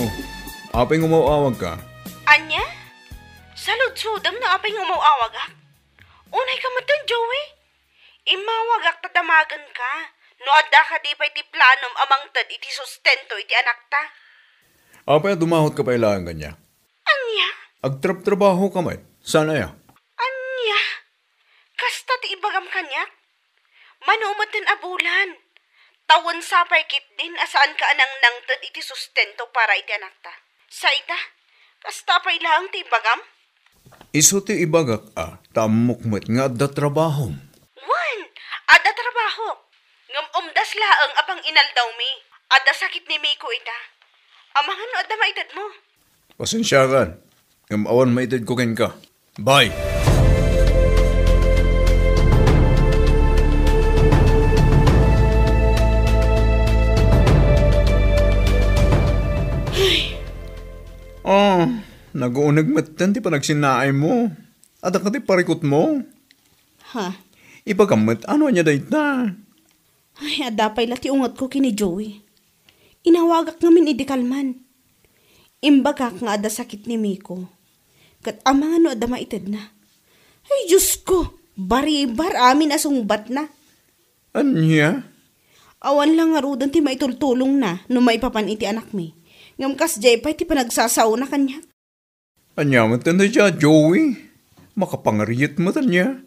apay umawawag ka? Anya? Saludsudam na apay umawawag ha? Unay ka matan, Joey. Imawag ak tatamagan ka. No adda ka di pa iti planom amang tad iti sustento iti anak ta. Apay dumahot ka pa ilangan kanya. Anya? Agtrap-trabaho ka may. Sana ya? Anya? Kasta ti ibagam kanya? Manumatan abulan. Tawon sapay kit din asaan ka anang nangtad iti sustento para iti anak ta. Sa ita, kasta pa'y lang ti ibagam? Iso ti ibagak tamukmet nga adda trabaho. Wan, ada trabaho. Ngam umdas laang apang inaldaw mi. Ada sakit ni Miko ita. Amangan no ada maitad mo. Pasensya ka. Ngam awan maitid ko ken ka. Bye! Nag-uunag matan ti panagsinaay mo. At ang kati parikot mo. Ha? Ipagamit, ano niya dahit na? Ay, adapay lati ungot ko kini Joey. Inawagak ngamin idikalman. Imbagak nga ada sakit ni Miko. Kat amang ano ada maitid na. Ay, Diyos ko! Baribar amin asungbat na. Anya? Awan lang nga rudan ti maitultulong na no maipapan iti anak mi. Ngam kas jay pa iti panagsasaw na kanya. Anya mo tanda siya, Joey. Makapangariyat mo tanya.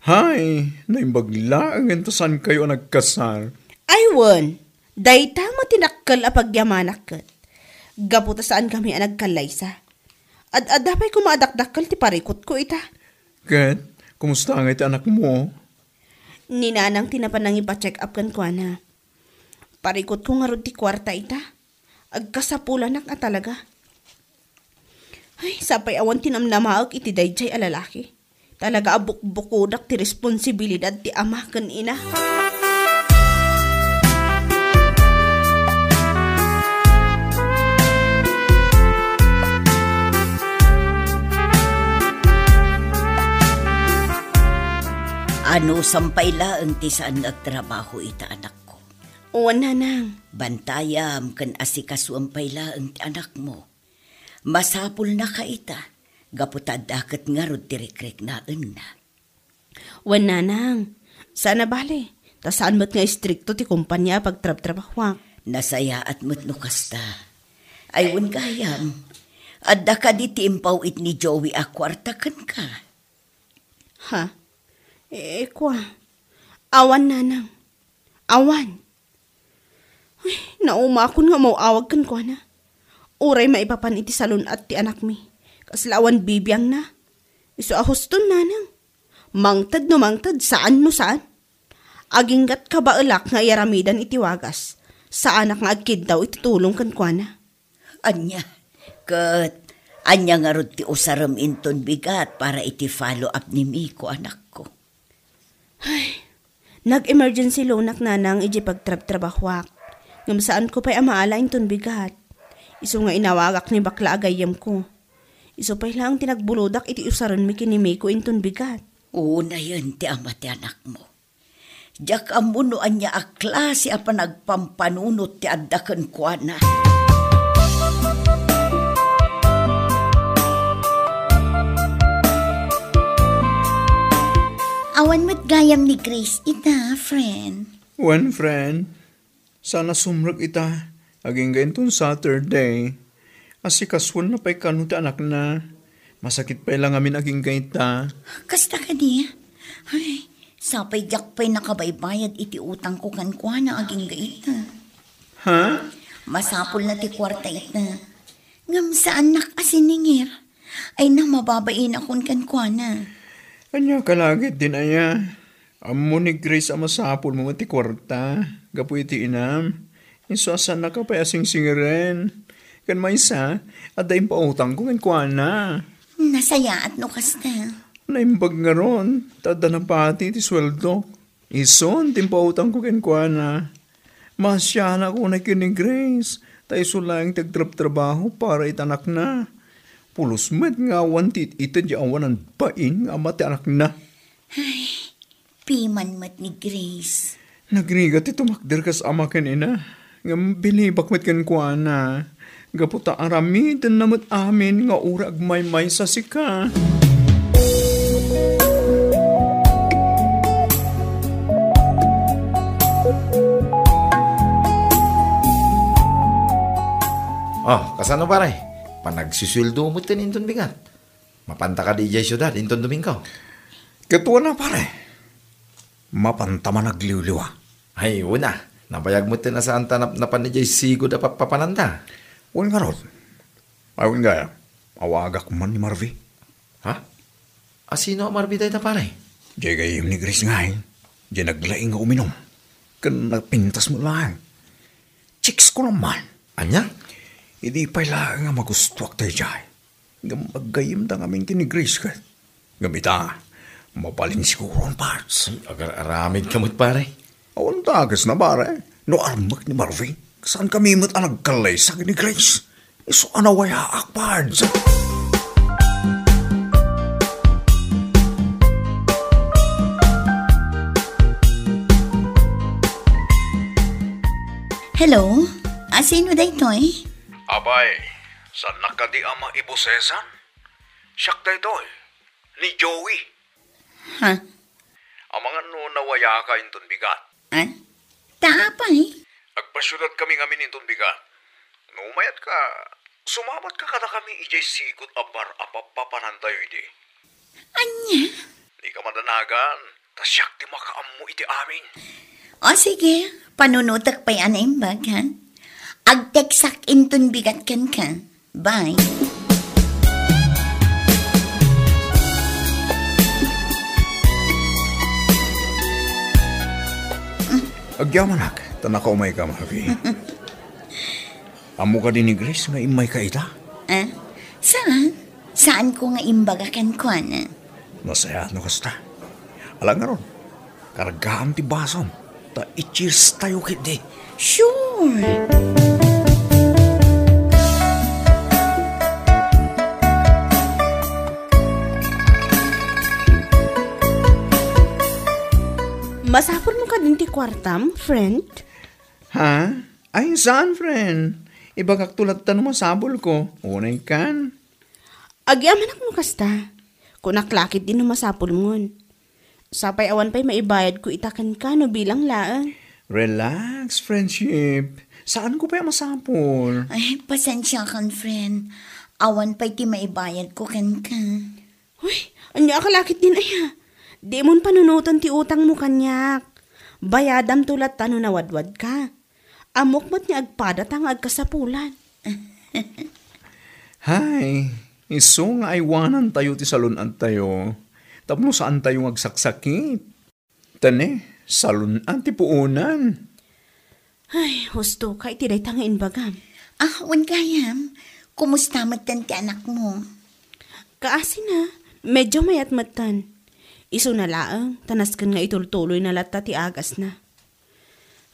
Hay, naimbagla ang entasan kayo nagkasal. Ay, wan. Day tama tinakkel apagyamanak kat. Gaputa saan kami ang nagkalaysa. At adapay kumadakdakkel ti parikot ko ita. Kat, kumusta ang iti anak mo? Ninanang tinapanang ipa-check up kan ko na. Parikot ko nga ti kwarta ita. Agkasapulanak at talaga. Ay, sapay awan tinamnamaag iti dayjay alalaki. Talaga abuk-bukudak ti responsibilidad ti ama kan ina. Ano sampay laang ti saan nagtrabaho ita anak ko? Uwan nanang. Bantayam kan asikasuang pay laang ti anak mo. Masapul na ka ita. Gaputad dakat nga rod tirikrek na na. Uwan nanang. Sana bale. Tasaan mo't nga istrikto ti kumpanya pag trab-trabahwak. Nasaya at mo't nukasta. Aywan gayam. Adda ka di ti impaw it ni Joey akwartakan ka. Ha? Kwa. Awan nanang. Awan. Ay, naumakon nga mauawag kan kwa na. Uray maipapan iti salon at ti anak mi. Kaslawan bibiyang na. Iso ahuston nanang. Mangtad no mangtad, saan no saan? Aginggat ka ba alak nga yaramidan iti wagas? Sa anak nga agkid daw itutulong kan kwa na. Anya, kat, anya nga rod ti usaram inton bigat para iti follow up ni Miko anak ko. Ay, nag-emergency loan ak nanang iji pagtrab-trabahwak. Ngam saan ko pa'y amaala inton bigat. Iso nga inawagak ni bakla agayam ko. Iso pa lang tinagbuludak iti usaron mi kinimay ko inton bigat. Oo na yan ti ama ti anak mo. Diyak amunoan niya a klase a panagpampanunot ti addaken kwa na. Awan mo't gayam ni Grace ita, friend. One friend, sana sumrag ita. Aging ganitong Saturday. Asikaswan na pa'y kanuti anak na. Masakit pa lang amin aging ganita. Kasta ka di? Ay, sapay jak pa'y nakabaybayad iti utang ko kankwa na aging gaita. Ha? Masapol na ti kwarta ita. Ngam saan nakasiningir? Ay na mababain akong kankwa na. Anya kalagit din aya. Amo ni Grace ang masapol mo ti kwarta. Gapu iti inam. Insuasan na ka pa asing singiren. Kan may isa, at daing pautang ko kankwa na. Nasaya at no kasta. Naimbag nga ron, tada na pati ti sweldo. Ison, timpautang ko kankwa na. Masya na ko na kini Grace. Tayo sulayang tagtrap-trabaho para itanak na. Pulos met nga wantit ita di awanan pain nga mati anak na. Ay, piman mat ni Grace. Nagrigat ito makder kas ama kanina. Nga bilibak met kankwa na. Gaputa arami dan namat amin nga urag may sa sika. Oh, kasano pare? Panagsisildo mo tinintun bigat. Mapanta ka di jay syudad, intun Domingo. Katuwa na pare. Mapanta man nagliwliwa. Ay, una. Napayag mo na saan tanap na panijay sigo da papananda. Huwag nga ron. Ayun gaya. Awagak man ni Marvy. Ha? Sino Marvy tayo pare? Diyan gayim ni Grace nga eh. Diyan naglaing nga uminom. Kan nagpintas mo lang. Chicks ko naman. Anya? Hindi pa lang nga magustuak tayo dyan. Magayim da ngamin kini Grace ka. Gamita, mapalin siguro ang parts. Agar-aramid kamot pare. Awan tagas na pare. No armak ni Marvy. Saan kami mo't ang nagkalay sa ni Grace? Iso anawaya akpards. Hello? Sino da ito eh? Abay, saan nakadi ama ibusesan? Siyak da ito eh. Ni Joey. Ha? Ang mga nawaya ka intun bigat. Taapa eh. Agpasyudad kami ngamin intun bigat. Numayat ka, sumabat ka kada kami ijay sigot abar apapapanantayo iti. Anya? Di ka madanagan, tasyak ti makaamu iti amin. O sige, panunutak pa'y anaimbag ha? Agteksak intun bigat kan ka. Bye. Agyamanak, tanaka umay ka Marvy. Amo ka din ni Grace nga imay ka ita? Saan? Saan ko nga imbaga kan ko na? Nasaya no kasta. Alam nga ron, kargaan ti basom. Ta i-cheers tayo kiti. Sure. Masapol mo ka din ti kwartam, friend? Ha? Ay, saan, friend? Ibagak tulad tanong masabol ko. Unay kan. Agyaman mo kasta. Kung naklakit din no masapol ngon. Sapay awan pa'y maibayad ko itakan ka no bilang laan. Relax, friendship. Saan ko pa yung masapol? Ay, pasensya kan, friend. Awan pa'y ti maibayad ko kan ka. Uy, anya akalakit din aya. Di mon panunutan ti utang mo kanyak. Bayadam tulat tano na wadwad ka. Amok mat niya agpadat ang agkasapulan. Hay, iso nga aywanan tayo ti salunan tayo. Tapno saan tayo agsaksakit? Tane, salunan ti puunan. Ay, husto ka iti day tangain bagam. Wan gayam. Kumusta matan ti anak mo? Kaasi na, medyo mayat matan. Iso na laang, tanaskan nga itultuloy na lata ti agas na.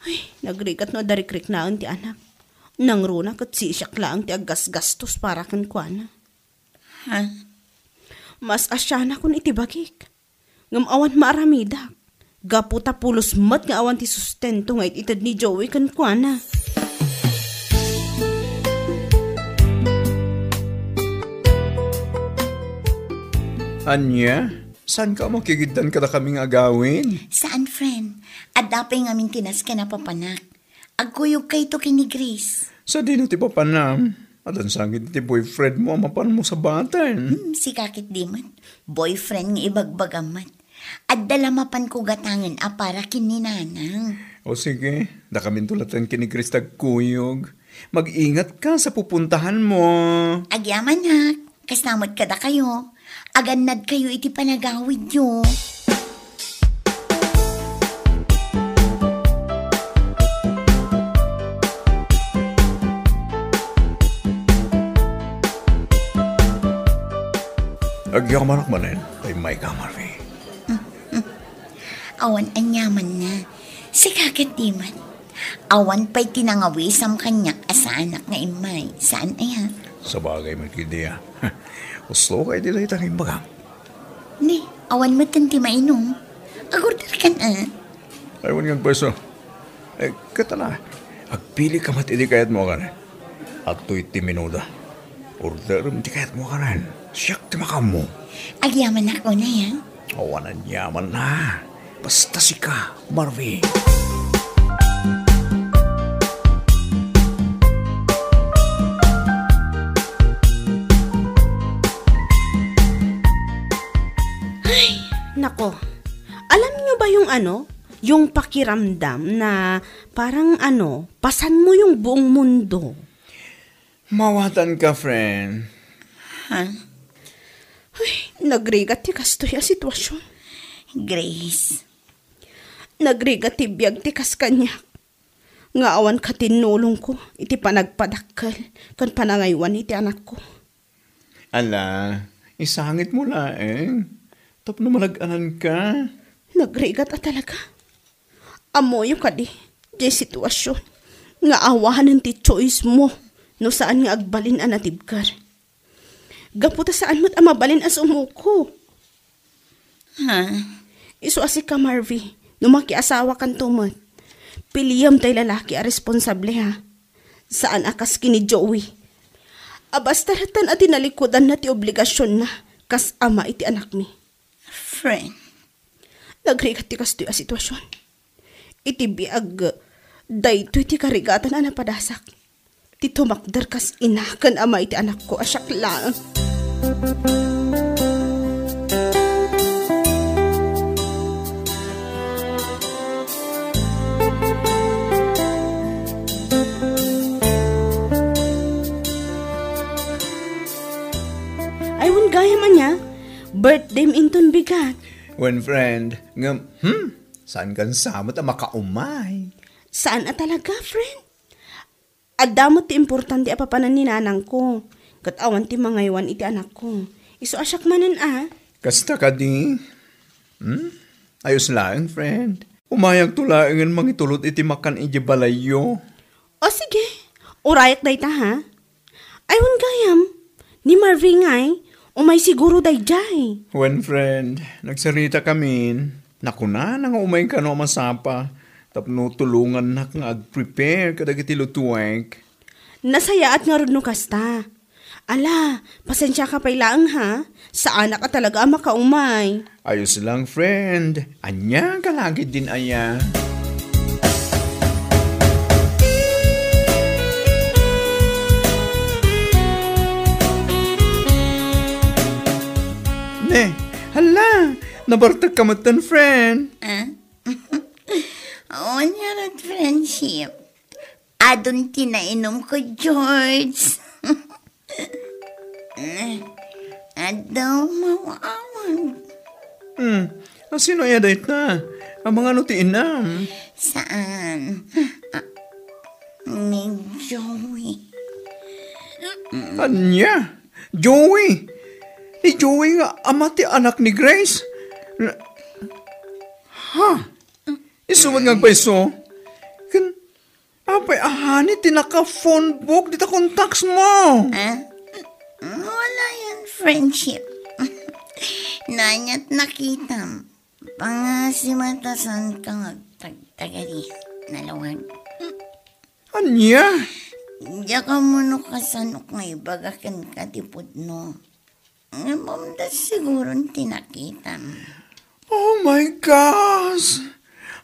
Ay, nagrikat no darikrik naon ti anak. Nang runa kat sisyak lang ti aggas-gastos para kan kuana. Ha? Mas asya na kun itibagik. Ngam awan maaramidak. Gaputa pulos mat nga awan ti sustento nga itid ni Joey kan kuana. Anya, saan ka makikitan ka na kaming agawin? Saan, friend? Adapay nga mintinas ka na papanak. Agkuyog kay to kini Grace. Sa di na ti papanam. At ang sangit ti boyfriend mo, amapan mo sa batan. Si kakit di man. Boyfriend nga ibagbagamat. At dalamapan ko gatangan para kininanang. O sige, da kami tulatan kini Chris tagkuyog. Mag-ingat ka sa pupuntahan mo. Agyaman ha. Kasnamot kada kayo. Aganad kayo iti panagawid nyo. Agyaman akmanin, ay may kamarvi. Awan anyaman na. Si kakit di man. Awan pa'y tinangawisam kanyak asa anak nga imay. Saan ay Sa bagay magkidiya. Uslo kayo dilay tanging bagang. Ni, awan mo tanti mainom. Agordar kan Aywan kang pwesto. Katala, agpili ka matidi kayat mo kanan. At to'y timinuda. Order di kayat mo kanan. Siyak ti makam mo. Agyaman ako na yan. Awanan yaman na. Basta si ka, Marvin. Nako, alam nyo ba yung yung pakiramdam na parang pasan mo yung buong mundo? Mawatan ka, friend. Ha? Ay, nagrigat ti kastoy a sitwasyon. Grace. Nagrigat ti biyag ti kas kanyak. Nga awan ka tinulong ko, iti panagpadakkel, kan panangaywan iti anak ko. Ala, isangit mo laeng. Tapno malaganan ka. Nagrigat talaga. Amoyo ka di sitwasyon. Nga awahan ti choice mo, no saan nga agbalin anatibkar. Gaputa saan mo't amabalin as umuko. Ha? Isu asi ka, Marvy, no makiasawa kan tumot. Piliyam tay lalaki a responsable ha. Saan akas kini Joey. Abasta ratan at tinalikudan na ti obligasyon na kas ama iti anak mi. Friend. Nagrigat ti kastoy a sitwasyon. Iti biag dayto iti karigatan na napadasak. Ti tumakder kas inakan ama iti anak ko asyak lang. Ayun gaya man niya. Birthday intun bigat. When friend, saan kan samot a makaumay? Saan talaga, friend? Adamot ti importante apapanan ni nanang ko. Katawan ti mangaywan iti anak ko. Isu asyak manan Kasta ka di? Ayos lang, friend. Umayag tulaangan mangitulot iti makan iti balayo. O sige, urayak day ta ha? Ayun gayam, ni Marvin ngay, umay siguro day jay. When friend, nagsarita kami, nakuna nang umay ka no masapa. Tapno tulungan na nga ag-prepare kadag iti lutuwek. Nasaya at nga rudno kasta. Ala, pasensya ka pa'y laang ha? Saan ka talaga makaumay? Ayos lang, friend. Anya ka lagi din aya. Ne, hala, nabartag ka matan, friend. Oo, at friendship. Adon tinainom ko, George. Adaw mawawan. Sino ya dahit na? Ang mga nutinam. Saan? Ni Joey. Anya? Joey? Ni Joey nga ama ti anak ni Grace? Ha? Isuman nga paiso? Apay ahani, tinaka-phone book, dita contacts mo. Wala yan, friendship. Nanyat nakita. Pangasimatasan ka magtagtagari. Nalawag. Anya? Diya ka muna kasanok nga ibagakan ka tipod no. Mamdas siguro tinakita. Oh my gosh!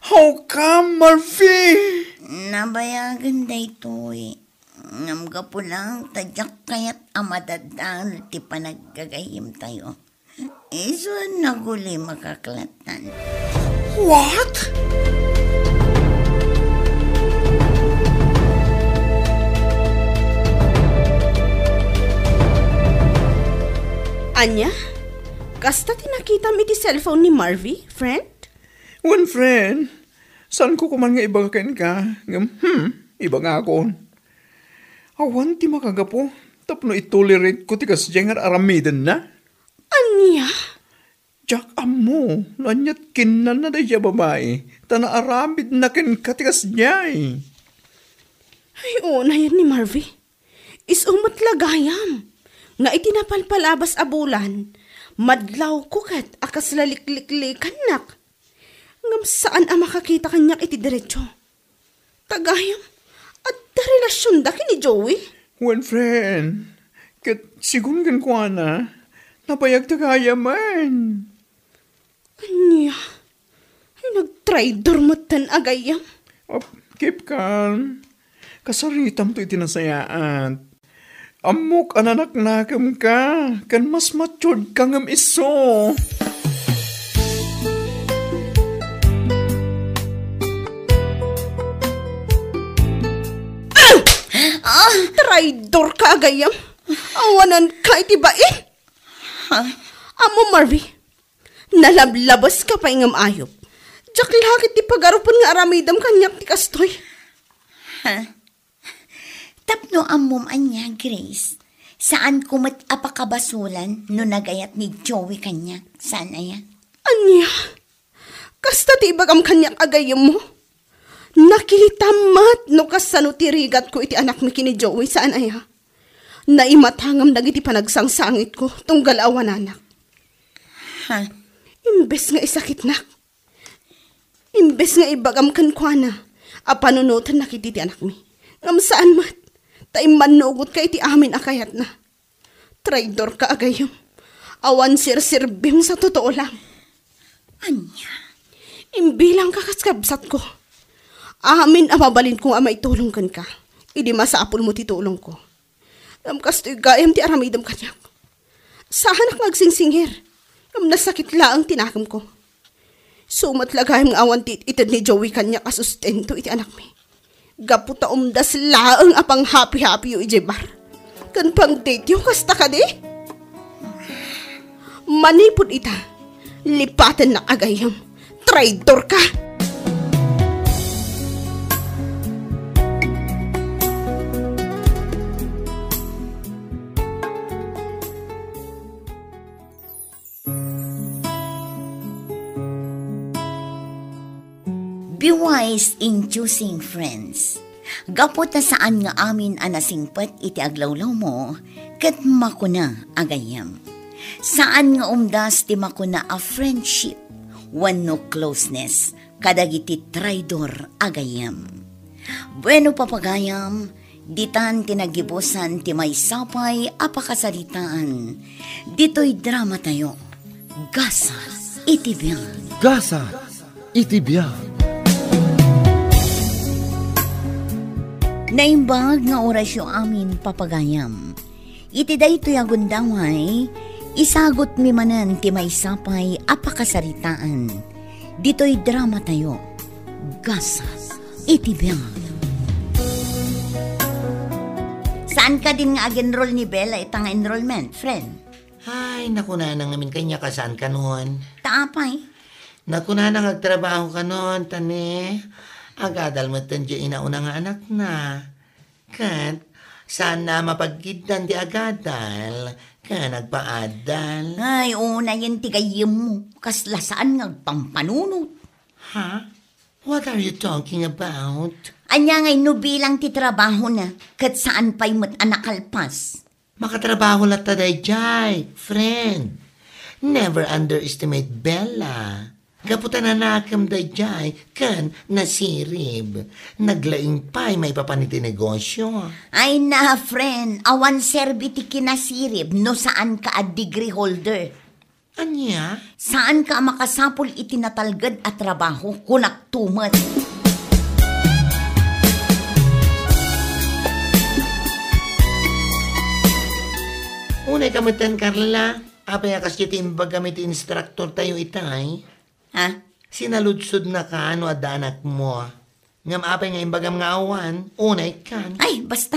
How come, Murphy? Nabayagan da ito eh. Namga po lang, tadyak kaya't amadadal ti panaggagayim tayo. Iso naguli makaklatan. What? Anya? Kasta tinakita mi ti cellphone ni Marvy, friend? One friend, saan ko kuman nga ibagakan ka? Iba nga ako. Awan ti makagapo, tapno itolerate ko ti kasjengar aramidan na. Anya? Jack amo, nanyat kinan na daya babae, tana aramid na kin katikas niya eh. Ay, una yan ni Marvy. Isumat lagayam. Nga itinapalpalabas abulan, madlaw ko kat akas lalikliklikan nak. Ngam saan ang makakita kanyak iti diretsyo? Tagayam, at da relasyon da ni Joey? One friend, kat sigun kan ko na, napayag tagaya man. Anya, ay nag-traidor mo tan agayam. Oh, keep calm. Kasaritam to itinasayaan. Amok ananak nakam ka, kan mas matured ka ngam iso. Traidor ka agayam. Awanan ka itibain. Amo Marvy, nalablabas ka pa ingam ayop. Diyak lakit ti pagarupan nga aramidam kanyak ti kastoy. Tapno amom anya, Grace. Saan kumat apakabasulan no nagayat ni Joey kanya? Saan aya? Anya, kasta ti ibagam kanyak agayam mo. Nakita mat no kasano ti rigat ko iti anak mi kini Joey. Saan aya? Naimatangam dagiti panagsangsangit ko tunggal awan anak. Imbes nga isakit nak. Imbes nga ibagam kan kwa na. Apanunutan nakiti ti anak mi. Ngam saan mat? Tay manugot ka iti amin akayat na. Traidor ka agayom. Awan sirsirbim sa totoo lang. Anya? Imbilang kakaskabsat ko. Amin amabalin ko nga maitulong kan ka. Idi masapul mo titulong ko. Am kastoy gayam ti aramidam kanyak. Sahanak magsingsingir. Am nasakit laang tinakam ko. Sumat lagayam nga awan ti itad ni Joey kanyak asustento iti anak mi. Gaputa umdas laang apang happy-happy yung ijebar. Kan pang date yung kasta ka di? Manipod ita. Lipatan na agayam. Traidor ka! Be wise in choosing friends. Gapot na saan nga amin anasingpat iti aglawlaw mo, kat makuna agayam. Saan nga umdas ti makuna a friendship, wano closeness, kadagiti traidor agayam. Bueno papagayam, ditan tinagibusan ti may sapay apakasalitaan. Dito'y drama tayo. Gasa itibiyang. Gasa itibiyang. Naimbag nga orasyo amin papagayam. Iti daytoy agundaway, isagot mi manan ti may sapay apakasaritaan. Dito'y drama tayo. Gasa itibiyang. Saan ka din nga ag-enroll ni Bella itang enrollment, friend? Ay, naku na nang amin kanya kasaan ka noon. Taapay? Naku na nang agtrabaho ka noon, tani. Agadal mo tandiya inauna nga anak na. Kat, saan na mapagkidan di agadal? Ka nagpaadal. Ay, una yan tigayim mo. Kasla saan nga pampanunot. Ha? What are you talking about? Anya ngay no bilang ti trabaho na, kat saan pa'y mat anakalpas. Makatrabaho lang taday, Jai, friend. Never underestimate Bella. Gaputan na nakam day, Jai, kan nasirib. Naglaing pa'y may papaniti negosyo. Ay na, friend, awan serbi ti kinasirib no saan ka a degree holder. Anya? Saan ka makasapol itinatalgad at trabaho kunak tumat. Unay kamitan, Carla. Apay akas timbag kami ti instructor tayo itay. Ha? Sinaludsod na ka ano at anak mo. Ngam apay nga imbagam nga awan, unay kan. Ay, basta.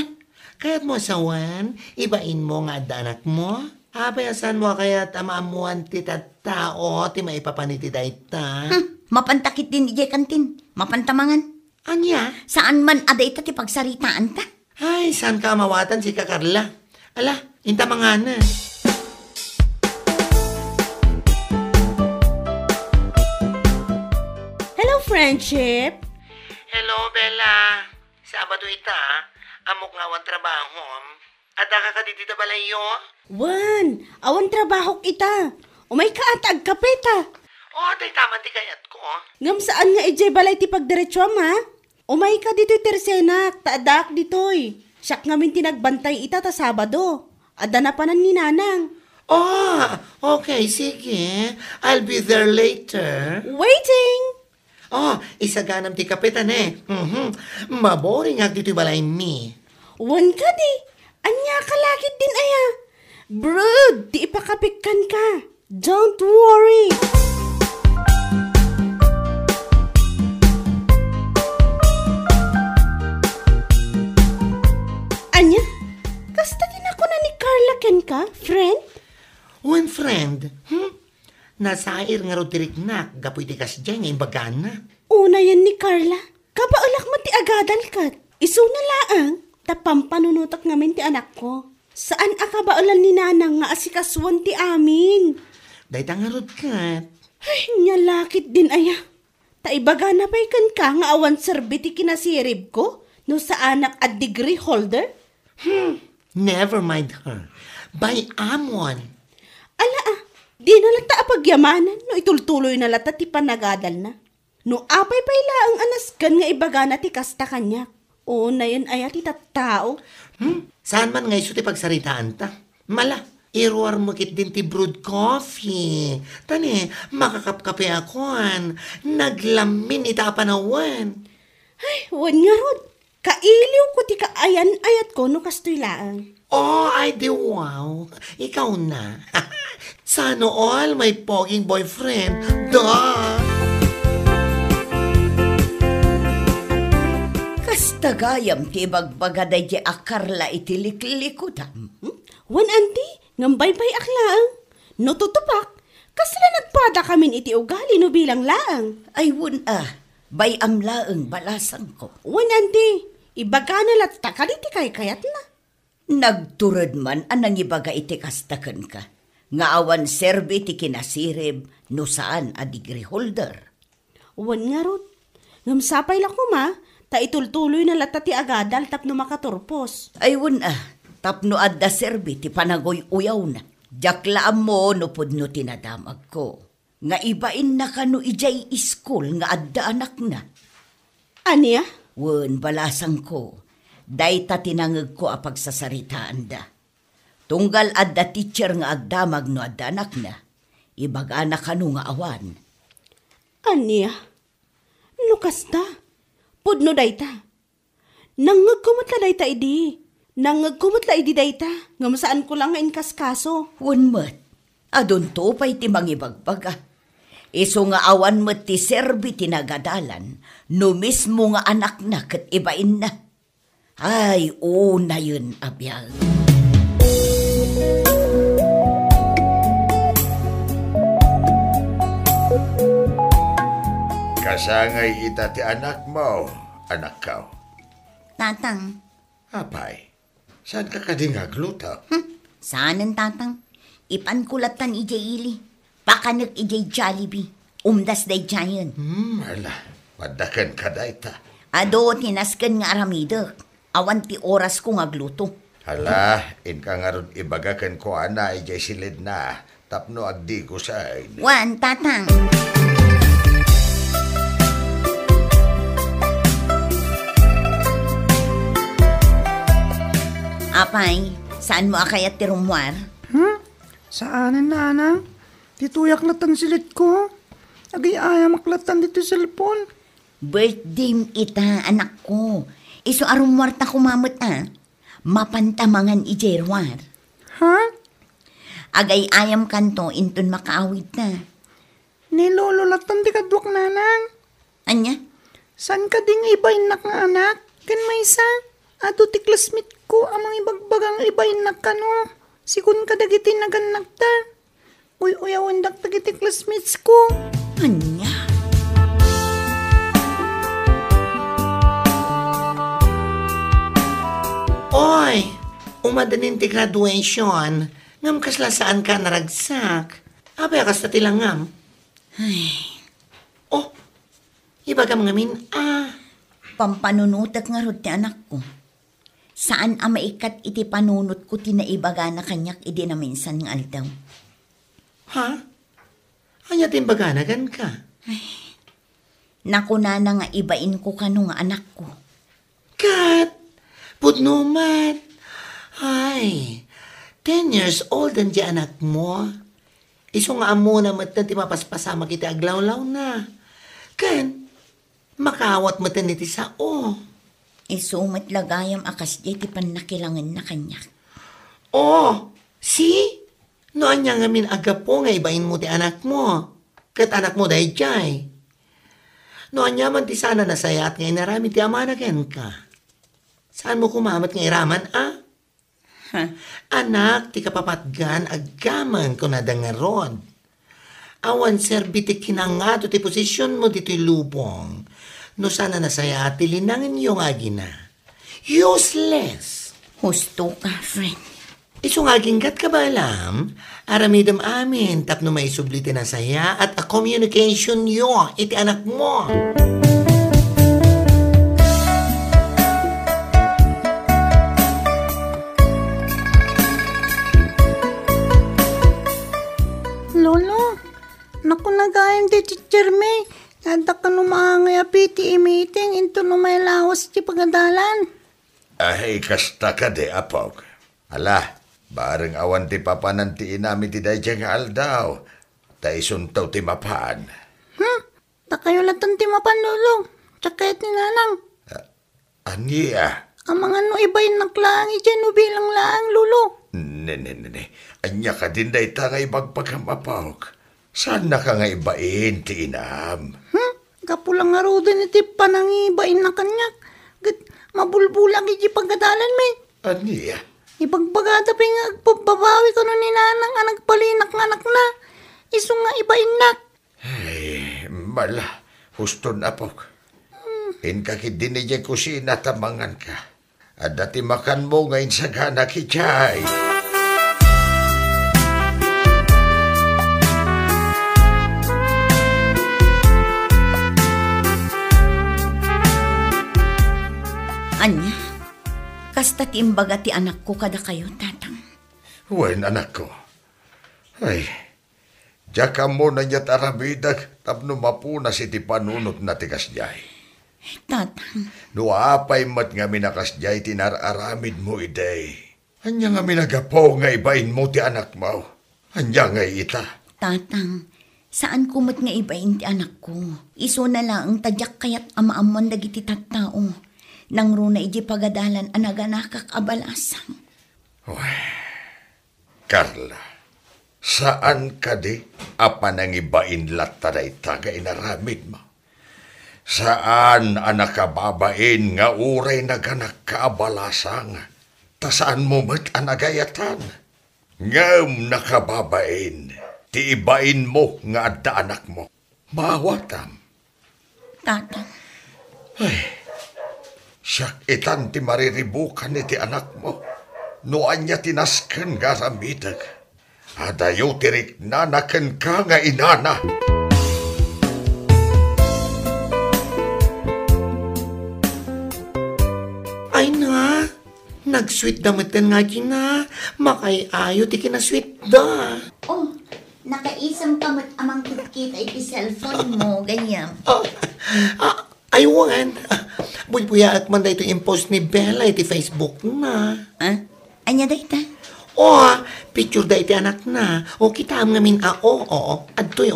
Kaya't mo asawan, ibain mo nga at anak mo. Apay asan mo kaya't amaamuan ti tao, ti maipapaniti dahi ta. Mapantakit din ije kantin. Mapantamangan. Anya? Saan man aday ta ti pagsaritaan ta? Ay, saan ka mawatan si Kakarla? Ala, inta mga na. Hello, friendship. Hello, Bella. Sabado ita, amok nga wan trabaho. Ada ka ka dito balayo? Wan, awan trabaho kita. Umay ka at agkapeta. Oh, tay tama ti kayat ko. Ngam saan nga ije balay ti pagdiretso ma? Umay ka dito'y tersenak, taadak dito'y. Siyak ngamin tinagbantay ita ta Sabado. Ada na panan ni Nanang. Oh, okay, sige. I'll be there later. Waiting! Oh, isaganam ti kapitan Maboring ag dito'y balay mi. Wan ka di. Anya ka lakit din aya. Brood, di ipakapikkan ka. Don't worry. Anya, kasta din ako na ni Carla ken ka, friend? One friend, nasair nga rodiriknak, gapoy ti kasdyan nga imbagana. Una yan ni Carla. Kabaulak mo ti agadal kat. Iso na laang, tapampanunutak ngamin ti anak ko. Saan akabaulan ni Nanang nga asikaswan ti amin? Day tangarod kat. Ay, nyalakit din aya. Taibaga na pa'y kan ka nga awan serbi ti kinasirib ko no sa anak at degree holder? Never mind her. By amon. Ala di na lata apagyamanan no itultuloy na lata ti panagadal na. No apay pa'y laang anasgan nga ibaga na ti kasta kanya. O na yan aya ti tattao. Saan man nga iso ti pagsaritaan ta? Mala, iruar mo kit din ti brewed coffee. Tani, makakapkape akoan. Naglamin itapanawan. Ay, wan nga rod. Kailiw ko ti kaayan-ayat ko no kastoy laang. Oh, ay di wow. Ikaw na. Sana all may poging boyfriend. Duh! Kastagayam ti bagbagaday di akarla iti liklikudam. Wan anti, ngambay-bay aklaang. No tutupak, kasla nagpada kamin iti ugali no bilang laang. Ay bay amlaeng balasan ko. Wan anti, ibaga na latta ka iti kayat na. Nagturod man anang ibaga iti kastaken ka. Nga awan serbi ti kinasirib no saan a degree holder. Wan nga rod, ngamsapay lang ko ma, ta itultuloy na latta ti agadal tapno makaturpos. Ay tapno adda serbi ti panagoy uyaw na. Jaklaan mo no pudno tinadamag ko. Nga ibain na ka no ijay iskul nga adda anak na. Anya? Wen balasang ko. Day ta tinangag ko a pagsasaritaan da. Tunggal adda teacher nga agdamag no adda anak na. Ibaga na ka no nga awan. Anya? Lukas ta? Pudno day ta? Nangagkumot la day ta idi. Nangagkumot la idi day ta. Ngam saan ko lang nga inkaskaso. Wen mat. Adon to pa'y ti mangibagbaga. Iso nga awan mat ti serbi tinagadalan. No mismo nga anak na kat ibain na. Ay, na yun, abiyag. Kasangay ita ti anak mo, anak ka. Tatang. Apay, saan ka kadingagluta? Saanan, tatang? Ipankulatan ijay ili. Pakanak ijay Jollibee. Umdas day giant. Ala, wadakan ka da ita. Ado, tinaskan nga aramidak. Awan ti oras ko nga gluto. Hala, inka nga ron ibagakan ko ana, ijay silid na. Tapno agdi ko sa'y. Wan, tatang. Apay, saan mo akayat ti rumwar? Saanan na, anang? Tituyak latan silit ko. Agay-aya maklatan dito sa cellphone. Birthday ita, anak ko. Iso arumwar ta kumamot mapantamangan ijerwar. Ha? Agay ayam kanto intun makaawid na. Nilolo latan di kadwak nanang. Anya? San ka ding ibayin nak nga anak? Kan may isa? Ato ti classmate ko amang ibagbagang ibayin nak ka no. Sikun ka dagiti naganak ta. Uy-uyawan dak dagiti classmates ko. Anya? Oy, umadanin ti graduation. Ngam kasla saan ka naragsak. Abay kas na tilang ngam. Oh, ibagam ngamin, Pampanunutak nga rod ti anak ko. Saan maikat iti panunot ko tinaibaga na kanyak idi na minsan nga aldaw. Ha? Anya timbaganagan ka? Nakuna na nga ibain ko kano nga anak ko. Kat, pudnumat. Ay, 10 years old ang di anak mo. Iso nga amo na matan ti mapaspasama kita aglawlaw na. Kan, makawat matan iti sao. Isumat lagayam akas di ti panakilangan na kanyak. Oh, si? Noan niya ngamin agapo nga ibain mo ti anak mo. Kat anak mo dahi jay. Noan niya man ti sana nasayat nga inarami ti amanagan ka. Saan mo kumamat nga iraman, Anak, ti kapapatgan, aggaman ko na dangaron. Awan serbi ti kinangato ti posisyon mo dito'y lubong. No sana nasayat ti linangin yung agina. Useless. Husto ka, friend. Isong aginggat ka ba alam? Aramidam amin, tapno may subliti na saya at a communication yo, iti anak mo. Lolo, naku nagayang di Teacher May. Nada ka numangay apiti meeting into no may lawas ti pagadalan. Ay, kasta ka de, apog. Ala, bareng awan ti papanan ti inami ti dayjang aldaw. Ta isuntaw ti mapan. Ta kayo latan ti mapan, Lolo. Tsakayat ni nanang. Aniya? Ang mga no ibayin naklang dyan bilang laang, Lolo. Ne. Anya ka din day ta nga ibagpagamapawag. Saan na ka nga ibain ti inam? Kapulang nga ro din iti panangibain na kanyak. Mabulbulang iti pagkadalan, may. Aniya? Ibagbagada pa nga agpababawi ko no ni nanang ang nagpalinak nga anak na. Iso nga ibain nak. Ay, mala. Husto na po. Inkakid din niya kusina tamangan ka. At dati makan mo ngayon sa gana kichay. Anya, kasta ti imbaga ti anak ko kada kayo, tatang. Wen, anak ko. Ay, jaka mo na niya tarabidag tapno mapuna si ti panunot na ti kasjay. Tatang. Nuapay mat nga minakasjay tinararamid mo iday. Anya nga minagapo nga ibain mo ti anak mo. Anya nga ita. Tatang, saan kumot nga ibain ti anak ko? Iso na lang ang tadyak kayat amaamon dagiti tattao. Nang runa iji pagadalan anaganakak abalasang. Carla, saan ka di apan ang ibain lataray taga inaramid mo? Saan anak kababain nga uray naganak kaabalasang? Ta saan mo mat anagayatan? Ngam nakababain, ti ibain mo nga adda anak mo. Mawatam. Tatang. Ay, siyak itan ti mariribukan iti anak mo. Noan niya tinasken nga ramidag. Adayo tirik nanaken ka nga inana. Nag-sweet damitan nga kina. Makay-ayo ti kina-sweet da. Oh, nakaisang kamat amang kita iti cellphone mo, ganyan. Aywan. Buya at man da ito impost ni Bella iti Facebook na. Anya da ita? Picture da iti anak na. Kita am ngamin adtoy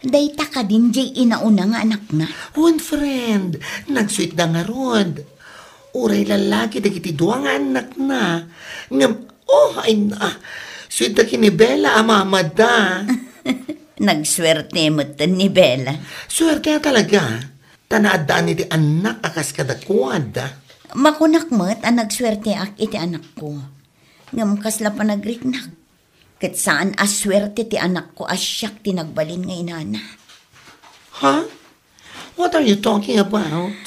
Dayta ka din, jay inauna nga anak na. One friend, nag-sweet da nga rod. Uray lalaki, dagiti duwang anak na. Sweet da kini Bella, amamad da. Nagswerte mo ni Bella. Swerte talaga. Tanaadaan iti anak akas kadakwad. Makunak mo't ang nagswerte ak iti anak ko. Ngam kasla pa nagriknak. Kat saan aswerte ti anak ko asyak tinagbalin nga inana. Huh? What are you talking about?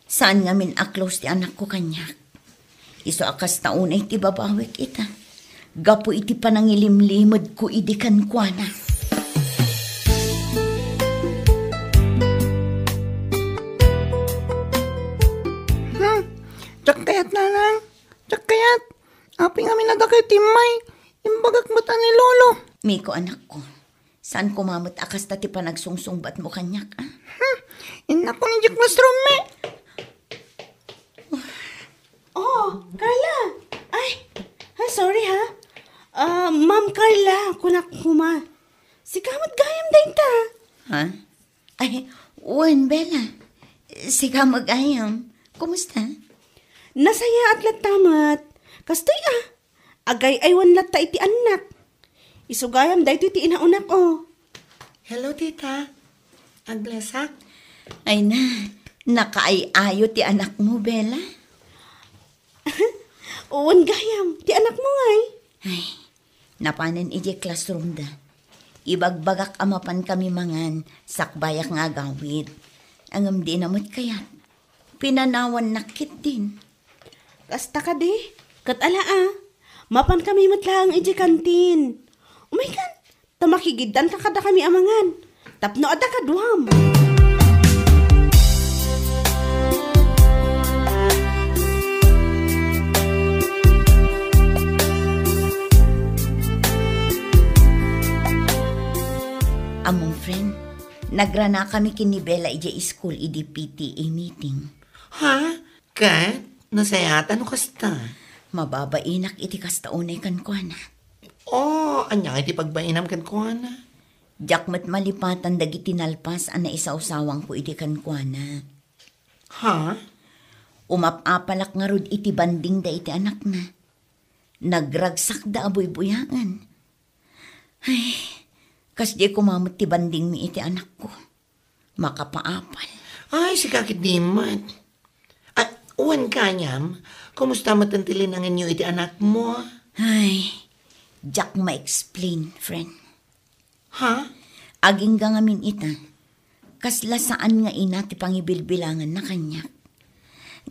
Saan nga min aklos ti anak ko kanyak? Iso akas taon ay ti babawik ita. Gapo iti panangilimlimod ko idikan kwa na. Tsakkayat na lang. Tsakkayat. Aping amin na da kay Timay. Imbagak mata ni Lolo. Miko anak ko. Saan kumamot akas ti panagsungsungbat mo kanyak? Inak ko ni Jack Mastrome. Carla. Sorry ha. Ma'am Carla, kunak kuma. Si kamot gayam dayta. Ha? Uwan, Bella. Sige mag-ayam. Kumusta? Nasaya at latamat. Kastoy agay aywan latta iti anak. Isugayam dayto iti inaunak Hello, tita. Aglesak? Ay na, nakaayayo ti anak mo, Bella. Uwan gayam, ti anak mo ngay. Ay, napanan iti classroom da. Ibagbagak amapan kami mangan, sakbayak nga gawid. Angam di namot kayat. Pinanawan nakit din. Kasta ka di, katala mapan kami matlang iti kantin. Umaikan, tamakigidan ka kada kami amangan. Tapno ada ka duwam. Among friend, nagrana kami kini Bella iti school iti PTA meeting. Ha? Kat? Nasayat? Ano kasta? Mababainak iti kastaunay kan ko na. Anya iti pagbainam kan ko na. Jakmat malipatan dagiti nalpas ang naisawsawang ko iti kan ko na. Ha? Umapapalak nga rod iti banding da iti anak na. Nagragsak da aboy-buyangan. Ay, kas di kumamot ti banding mi iti anak ko. Makapaapal. Ay, sikakit di mat. Uwan kanyam, kumusta matantilin ang inyo iti anak mo? Ay, Jack ma-explain, friend. Ha? Aging gangamin ita, kasla saan nga ina ti pangibilbilangan na kanyak.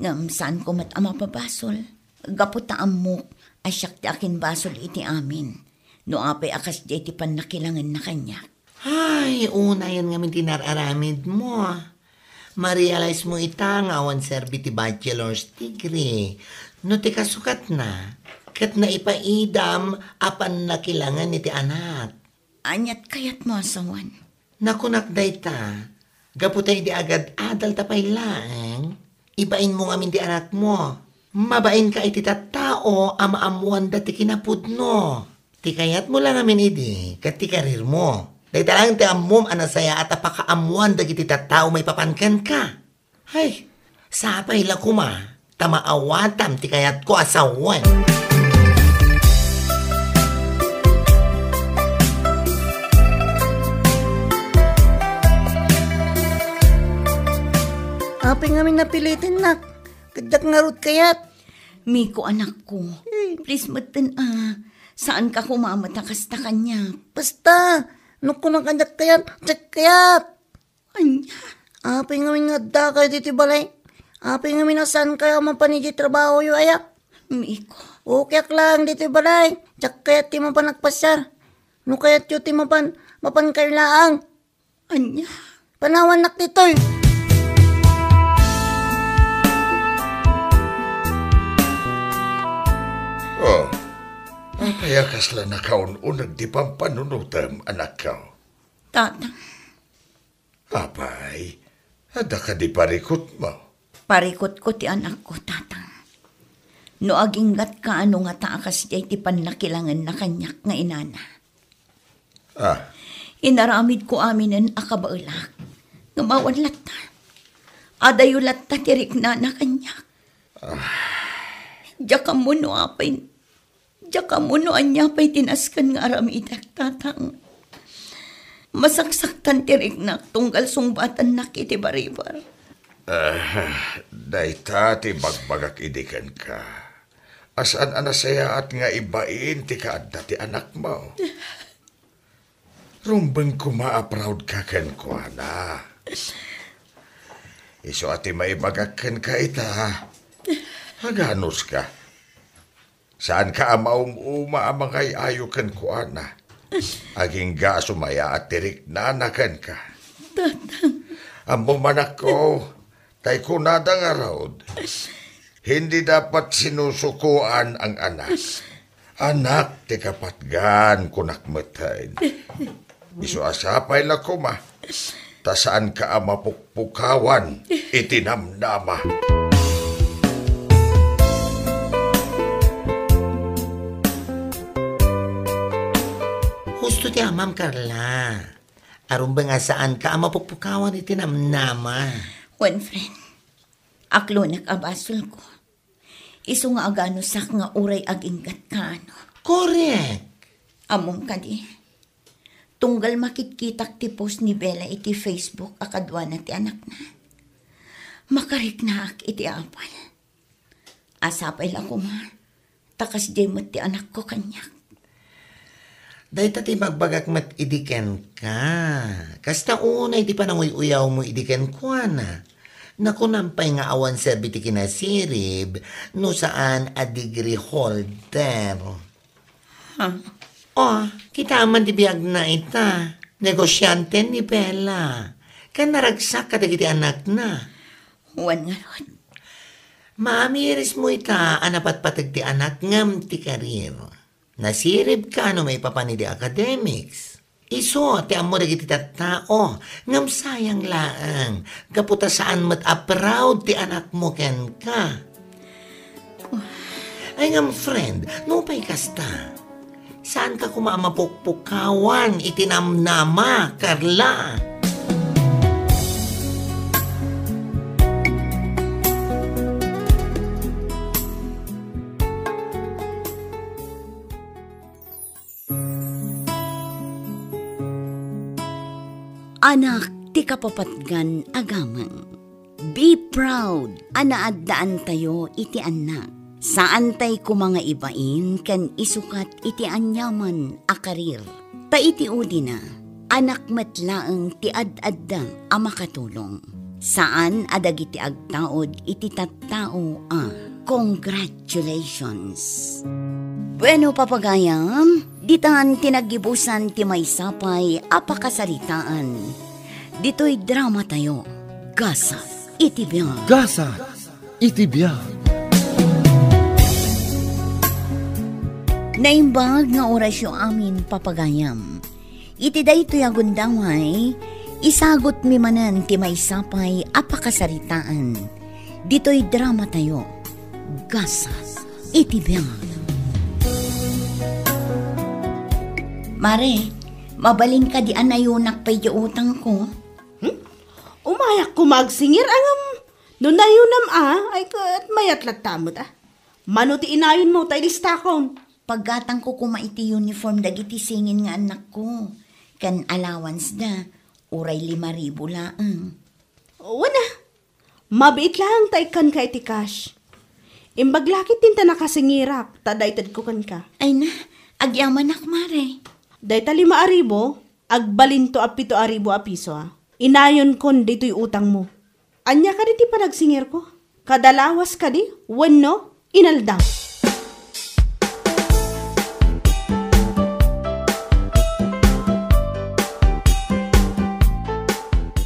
Ngam saan ko mat ama pabasol, gaputa amok, asyak ti akin basol iti amin. No apay akas di iti panakilangan na kanyak. Ay, una yan ngamin tinararamid mo. Ma-realize mo ita nga awan serbi ti bachelor's degree. No ti kasukat na, kat na ipaidam apan nakilangan ni ti anak. Anyat kayat mo asawan. Nakunak day ta, gaputay di agad adal tapay lang. Ibain mo ngamin ti anak mo. Mabain ka iti tattao amaamuan dati kinapud no. Ti kayat mo lang ngamin idi, kat ti karir mo. Day talang ti amom anasaya at apakaamuan dagiti tattao may papankan ka. Ay, sapay la kuma, tamaawatam ti kayat ko asawan. Aping amin napilitin nak. Kadak nga rot kayat. Miko anak ko, please matan saan ka kumamata kasta kanya? Basta, nuko nang kandak kayat, tsak kayat. Anya? Aping amin nga da kayo diti balay. Aping amin na saan kayo mapanigi trabaho yu ayak. Miko. Ukyak lang diti balay. Tsak kayat ti mapan nagpasyar. No kayat yu ti mapan kayo laang. Anya? Panawan nak ditoy. Kaya kasla na kaununag di pampanunutam, anak ko. Tatang, Apay, ada ka di parikot mo. parikot ko ti anak ko, tatang. No aginggat ka ano nga taakas jay ti pannakilangan na kanyak nga inana. Inaramid ko aminen akabaulak. Ngamawan latta. Adayo latta tirik na kanyak. Jaka mo no apay. Jaka mo no anya pa'y tinaskan nga aramidak, tatang. Masaksaktan tirik na tunggal sungbatan na kiti baribar. Dayta ti bagbagak idikan ka. Asan anasaya at nga ibain ti kaadda ti anak mo. Rumbeng kumaaproud ka ken ko, ana. Iso ati maibagak ken ka ita. Haganos ka. Saan ka amaum-uma amangay ayo ken ko, ana. Aging ga sumaya at tirik nanakan ka. Ambo manak ko, tay kunada nga raod. Hindi dapat sinusukuan ang anak. Anak, ti kapatgan kunakmatayin. Isu asapay la kuma. Ta saan ka mapukpukawan, itinamnama. Husto ti amam, Carla. Aron ba nga saan ka mapukpukawan itinamnama? One friend, aklo nakabasol ko. Iso nga agano sak nga uray aginggat ka ano. Correct. Amom ka di. Tunggal makitkitak ti post ni Bella iti Facebook akadwa na ti anak na. Makarik na ak iti apal. Asapay lang ko ma. Takas di mo ti anak ko kanyak. Dahil tati magbagak mat idiken ka. Kasta una iti pananguy-uyaw mo idiken ko na. Nakunampay nga awan serbiti kinasirib no saan a degree holder. Kita man di biyag na ita. Negosyante ni Bella. Kan naragsak ka dagiti anak na. Huwan nga ron. Maamiris mo ita anapat patag ti anak ngam ti karir. Nasirib ka no may papani di academics. Iso, ti amo dagiti tattao, ngam sayang laang, kaputa saan mat-aproud ti anak mo ken ka. Ay ngam friend, no pa'y kasta. Saan ka kumamapukpukawan, itinamnama, Carla? Anak, ti kapapatgan agamang. Be proud, anaadaan tayo iti anak. Saan tay ko mga ibain kan isukat iti anyaman a karir. Ta iti udi na, anak matlaang ti ad-addang a makatulong. Saan adag iti agtaod iti tattao a congratulations. Bueno papagayam, ditan tinagibusan ti may sapay apakasaritaan. Dito'y drama tayo. Gasa, itibiyang. Gasa, itibiyang. Naimbag nga orasyo amin papagayam. Iti daytoy agundaway, isagot mi manan ti may sapay apakasaritaan. Dito'y drama tayo. Gasa, itibiyang. Mare, mabalin ka di anayunak pa'y di utang ko. Umayak ko magsingir angam. Doon na yun ay kat mayatlat tamot Mano ti inayon mo tayo listakon. Paggatang ko kumaiti uniform dagiti singin nga anak ko. Kan allowance na, uray 5,000 laang. Wana, mabiit lang tayo kan ka iti cash. Imbaglakit tinta nakasingirak, tadaytad ko kan ka. Ay na, agyaman ak mare. Dayta 5,000, agbalin to a 7,000 a piso Inayon kon dito'y utang mo. Anya ka diti panagsingir ko. Kadalawas ka di, wano, inaldang.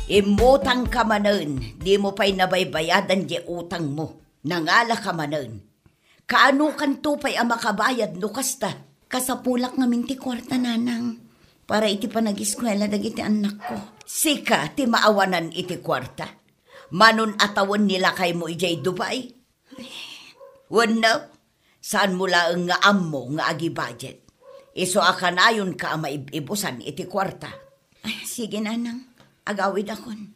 Imutang ka manon, di mo pa'y nabaybayadan di utang mo. Nangala ka manon. Kaano kanto pa'y ang makabayad no kasta? kasapulak nga minti kwarta nanang. Para iti pa nag-eskwela dagiti anak ko. Sika, ti maawanan iti kwarta. Manon atawon nila kay mo ijay Dubai. Wano, saan mula ang nga ammo nga agi budget? Iso akanayon ka maibusan iti kwarta. Ay, sige nanang, agawid akon.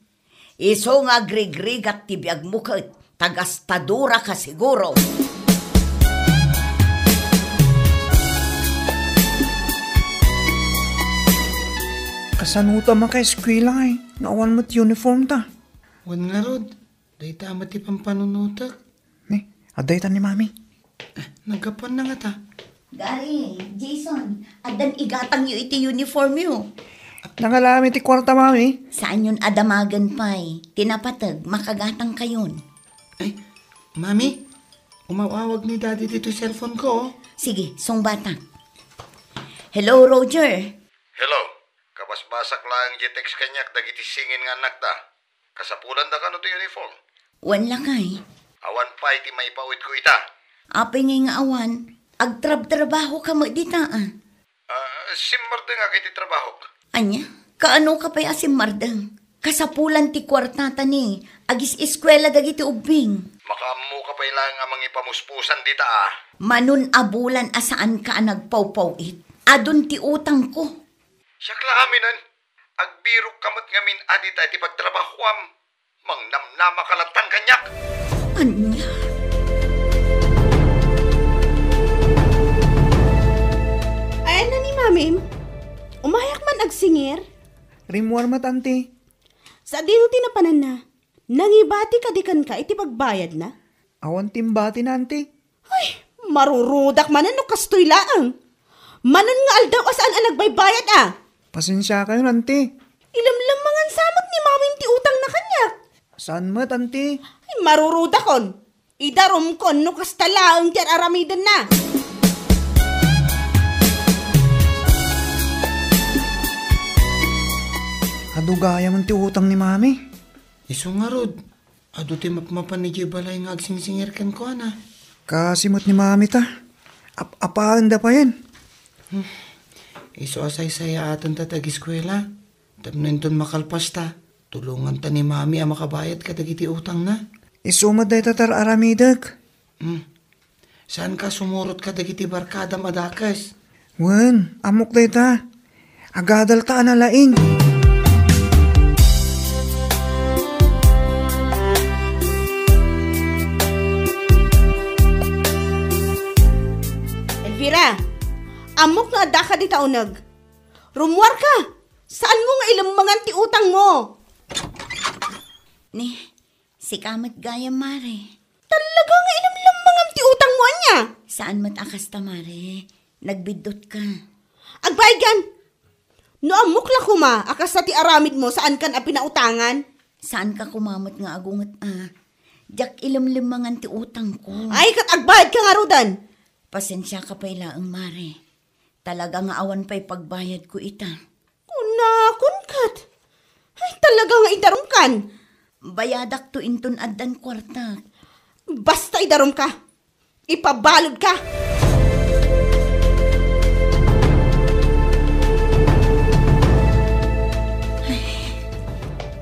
Iso nga grig-grig at tibiyag mukit, tagastadura ka siguro. Kasanuta man ka eskwela ay. Naawan mo't uniform ta. Wan nga rod, day tama ti pampanunutak. Aday ta ni mami. Nagkapan na nga ta. Gary, Jason, adan igatang yu iti uniform yu. Nangalami ti kwarta mami. Saan yun adamagan pa'y? Tinapatag, makagatang kayon. Ay, mami, umawawag ni daddy dito yung cellphone ko. Oh. Sige, song batang. Hello, Roger. Hello. Kabasbasak lang yung text kanyak dagiti singin nga anak ta. Kasapulan da ka no to uniform. Wan lakay. Awan pa iti maipawid ko ita. Apay ngay nga awan. Agtrab-trabaho ka mo dita Simmarte nga kiti trabaho. Anya, kaano ka pa'y asimmardang? Kasapulan ti kwartata ni. Agis eskwela dagiti ubing. Makamu ka pa ilang amang ipamuspusan dita Manun abulan asaan ka nagpawpawit. Adun ti utang ko. Siyakla aminan. Agbirok kamot ngamin adita iti pagtrabahuam. Mang namnama kalatang kanyak. Anya? Ay, na ni mamim? Umayak man agsingir? Rimwar matante. Sa dino tinapanan na, nangibati ka dikan ka iti pagbayad na? Awan timbati nante. Ay, marurudak manan no kastoy laang. Manan nga aldaw asaan ang nagbaybayad Pasensya kayo nante. Ilamlang mangan samot ni mamim ti utang na kanyak. Saan mo tante? Ay, marurudakon. Idarom kon no kastalaang ti aramidan na. Kadugaya man ti utang ni mami. Iso nga rod, ado ti mapmapan ni Jibalay nga agsingsingir kan ko ana. Kasimot ni mami ta. Apaan da pa yan? Iso asay-saya atan ta tag-eskwela. Tapnon ton makalpas ta. Tulungan ta ni mami ang makabayad ka dagiti utang na. Isumad day tatar aramidag. Saan ka sumurot ka dagiti barkada madakas? Wan, amok day ta. Agadal ta analaing. Elvira, amok nga ada ka di taunag. Rumwar ka. Saan mo nga ilambangan ti utang mo? Ni, si kamat gaya mare. Talaga nga ilambangan ti utang mo anya. Saan mat akas ta mare? Nagbidot ka. Agbaygan. No amok la kuma, akas sa ti aramid mo saan kan a pinautangan? Saan ka kumamot nga agungat Jak ilamlimangan ti utang ko. Ay, kat agbayad ka nga rodan. Pasensya ka pa ilaang mare. Talaga nga awan pa'y pagbayad ko ita. Kunakon kat. Ay, talaga nga idarom kan. Bayadak to inton addan kwarta. Basta idarom ka. Ipabalod ka.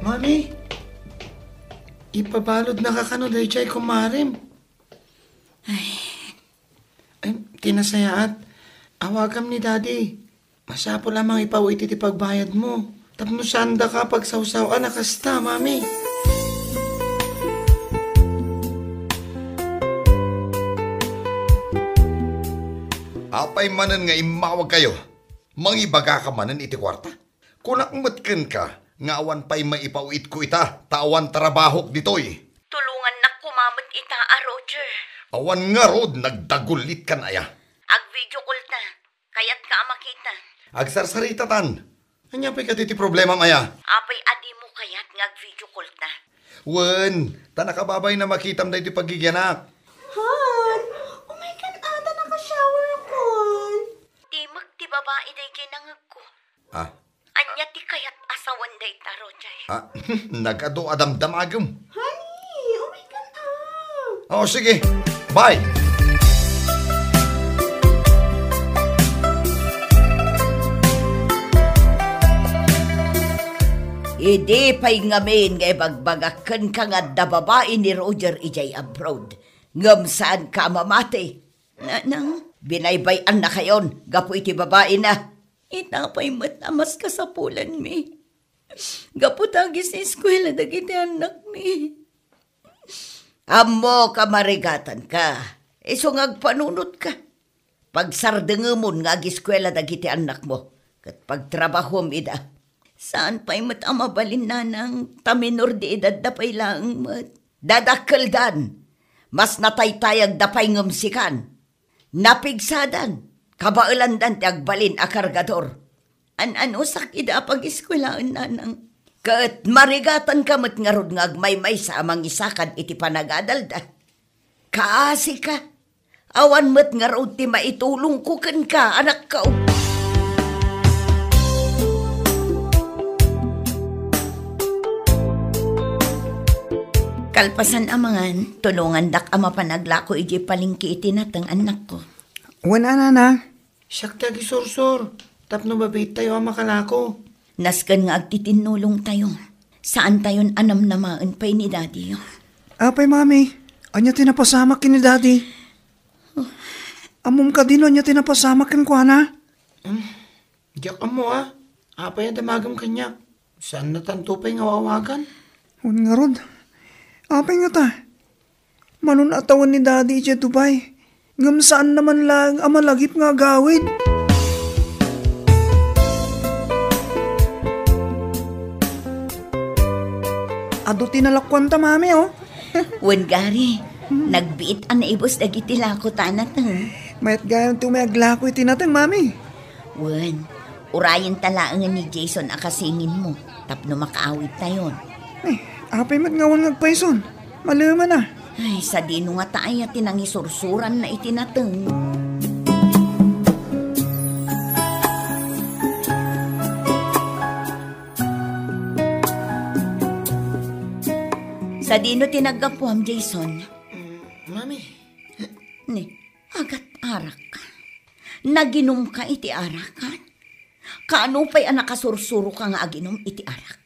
Mami, ipabalod na kakano dahi chay kumarim. Ay, tinasayaat. Awagam ni daddy. Masapo lamang ipawit iti pagbayad mo. Tapno sanda ka pag sausawa na kasta, mami. Apay manan nga imawag kayo. Mangibaga ka manan iti kwarta. Kunak matken ka, nga awan pa'y maipawit ko ita, tawan trabahok ditoy. Tulungan na kumamot ita, Roger. Awan nga rod, nagdagulit ka na aya. Ag-video call ta, kayat ka makita. Agsarsarita tan. Anya pa'y katiti problema maya? Apay adi mo kayat ngag-video call ta. Wen, tanakababay na makitam na iti pagigyanak. Han, oh my God, ata naka-shower ako. Di magti babae day ginangag ko. Anya ti kayat asawan day ta, Roger. Nagado adamdamagum. Honey, oh my God, Oh, sige. Bye. Idi pa'y ngamin nga ibagbagakan ka nga da babae ni Roger ijay abroad. Ngam saan ka mamati? Nanang, binaybayan na kayon, gapo iti babae na. Itapay matamas ka sa pulan mi. Gapo tagis sa eskwela dagiti anak mi. Amo ka marigatan ka. Iso ngagpanunot ka. Pagsardengamon nga ag-eskwela dagiti anak mo. Kat pagtrabaho ida. Saan pa'y matamabalin na ng taminor di edad dapay lang mat. Dadakaldan. Mas nataytayag dapay ngumsikan. Napigsadan. Kabailandan ti agbalin a kargador. Ano sakida pag-eskwelaan nanang. Kat marigatan kamot nga rod nga agmaymay sa amang isakan iti panagadalda. Kaasi ka. Awan mo't nga rod ti maitulong kukan ka, anak ka. Kalpasan amangan, tulungan dak ama panaglako iji palingki iti natang anak ko. Wala na. Siyak tagi sursur. Tapno babit tayo ang makalako. Naskan nga agtitinulong tayo. Saan tayon anam-namaan pa'y ni daddy? Apay, mami. Anya tinapasamak ni daddy. Amom ka din anya tinapasamak kin ko, na? Diyak mo Apay damagam kanya. Saan natantupay nga wawagan? Un nga rod. Apay nga ta. Manon atawan ni daddy iti Dubai. Ngam saan naman lang ang malagip nga gawid. Ado tinalakwan ta, mami, Wen gari, nagbiit an naibos dagiti lako tanat. Mayat gayon ti umayaglako iti natang, mami. Wen, urayan talaangan ni Jason akasingin mo. Tapno makaawit tayon. Apay mat ngawan ngagpayson. Malaman na. Ay, sa dino nga tayo tinangisursuran na itinateng. Sa dino tinagapuam, Jason? Mami. Ni, agat arak ka. Naginom ka iti arak ka. Kaano pa'y nakasursuro ka nga aginom iti arak?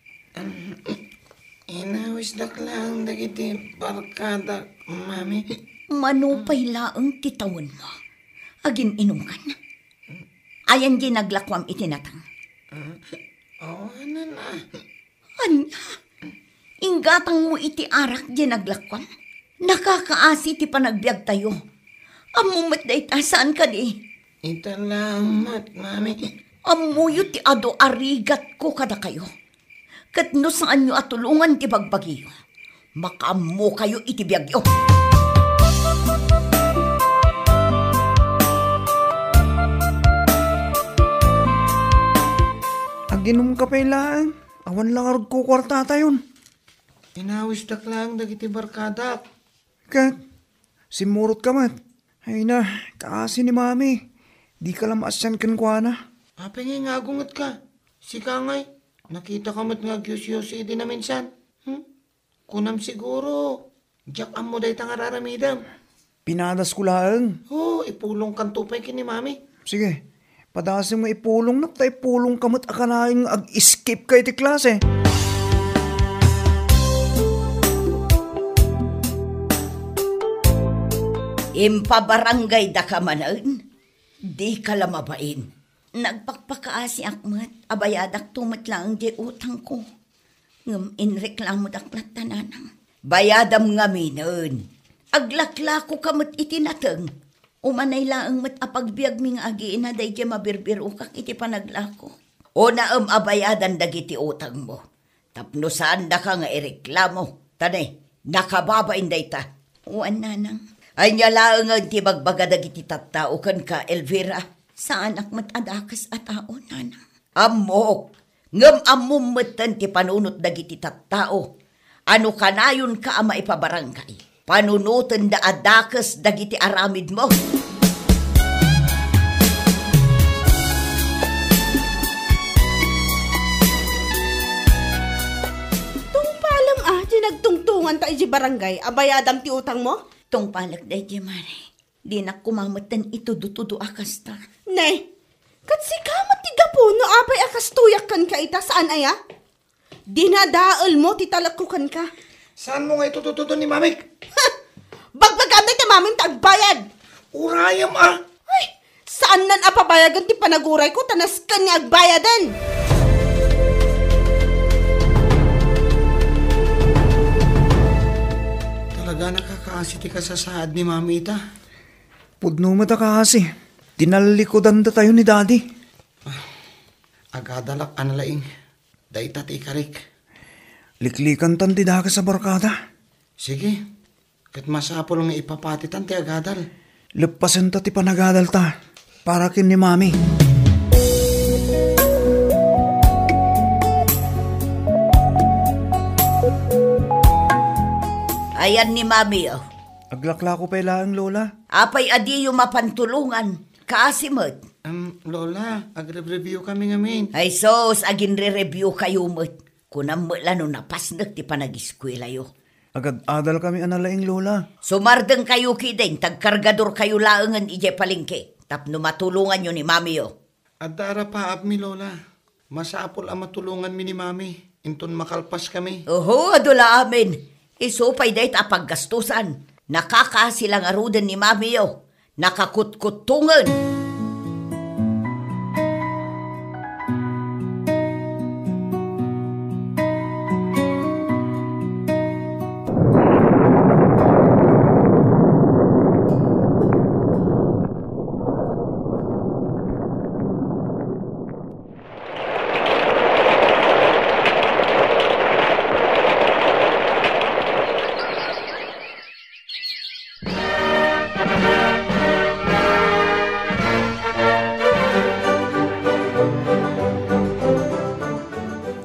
Inawisdak lang dagiti barkada, mami. Manupay laang titawan mo. Agin inom ka na. Ayan ginaglakwam itinatang. Ano na? Anya? Inggatang mo iti arak ginaglakwam. Nakakaasi ti panagbiag tayo. Amumat da itasaan ka di. Italamat, mami. Amuyo ti ado arigat ko kada kayo. Kat no saan nyo atulungan ti bagbagiyo. Makamu kayo iti biyagyo. Aginom ka pa ilaan. Awan lang arod ko kwarta tayon. Inawisdak lang dagiti barkada. Kat, simurot ka mat. Ay na, kaasi ni mami. Di ka lang maasyan kankwana. Apay nga ngagungat ka. Si Kangay, nakita ka mat nga gyus-yusi di na minsan. Kunam siguro. Diyak mo day tang araramidam. Pinadas ko lang. Ipulong kan tupay kini mami. Sige, padasing mo ipulong na tayo pulong kamot akalaing ag-escape ka iti klase. Impabarangay da ka manan, di ka lamabain. Nagpakpakaasi akmat, abayadak tumat lang di utang ko. Ngam inreklamo daklat tananang. Bayadam nga minon. Aglaklako kamot itinateng. Umanay laang mat apagbiag mi nga agi na day kaya mabirbiro kak iti panaglako. O naam abayadan dagiti utang mo. Tapno saan da ka nga ireklamo. Tanay, nakababain day ta. Uwan nanang. Ay niya laang ang tibagbaga dagiti tattao kan ka, Elvira. Saan akmat adakas at tao nanang. Amok, ngam amumatan ti panunot dagiti tattao. Ano kanayon ka ama ipabarangay? Panunutan da adakas dagiti aramid mo. Tungpalam nagtungtungan ta iji barangay, abayadam ti utang mo? Tong palak day mare. Di na kumamatan ito dutudo akas ta. Nay, kat si kamat ti gapo no apay akas tuyak kan ka ita saan aya? Dinadaal mo, titalakukan ka. Saan mo nga itutututo ni Mami? Bagbaganday ka mamin tagbayad. Urayam ah! Ay, saan nan apabayagan ti panaguray ko, tanas kanya agbayadan. Talaga nakakaasi ti kasasaad ni Mami ita. Pudno mo ta kasi. Tinalikodan ta tayo ni Daddy. Agadalak analaing. Daita ti ikarik. Liklikan tan ti daka sa barkada. Sige. Kat masapol nga ipapatitan ti agadal. Lepasan ta ti panagadal ta. Para kin ni Mami. Ayan ni Mami, oh. Aglakla ko pa ilang Lola. Apay adi yung mapantulungan. Kaasimot. Lola, agre-review kami ngamin. Ay sos, agin re-review kayo mo't. Kunang mula no napasnak ti panag-eskwela yo. Agad adal kami analaing Lola. Sumardeng kayo kideng, tagkargador kayo laangan ije palingke. Tapno matulungan nyo ni Mami yo. Adara pa mi Lola. Masapol ang matulungan mi ni Mami. Inton makalpas kami. Oho, adula amin. Isupay dahit apaggastusan. Nakakasilang arudan ni Mami yo. Nakakutkutungan.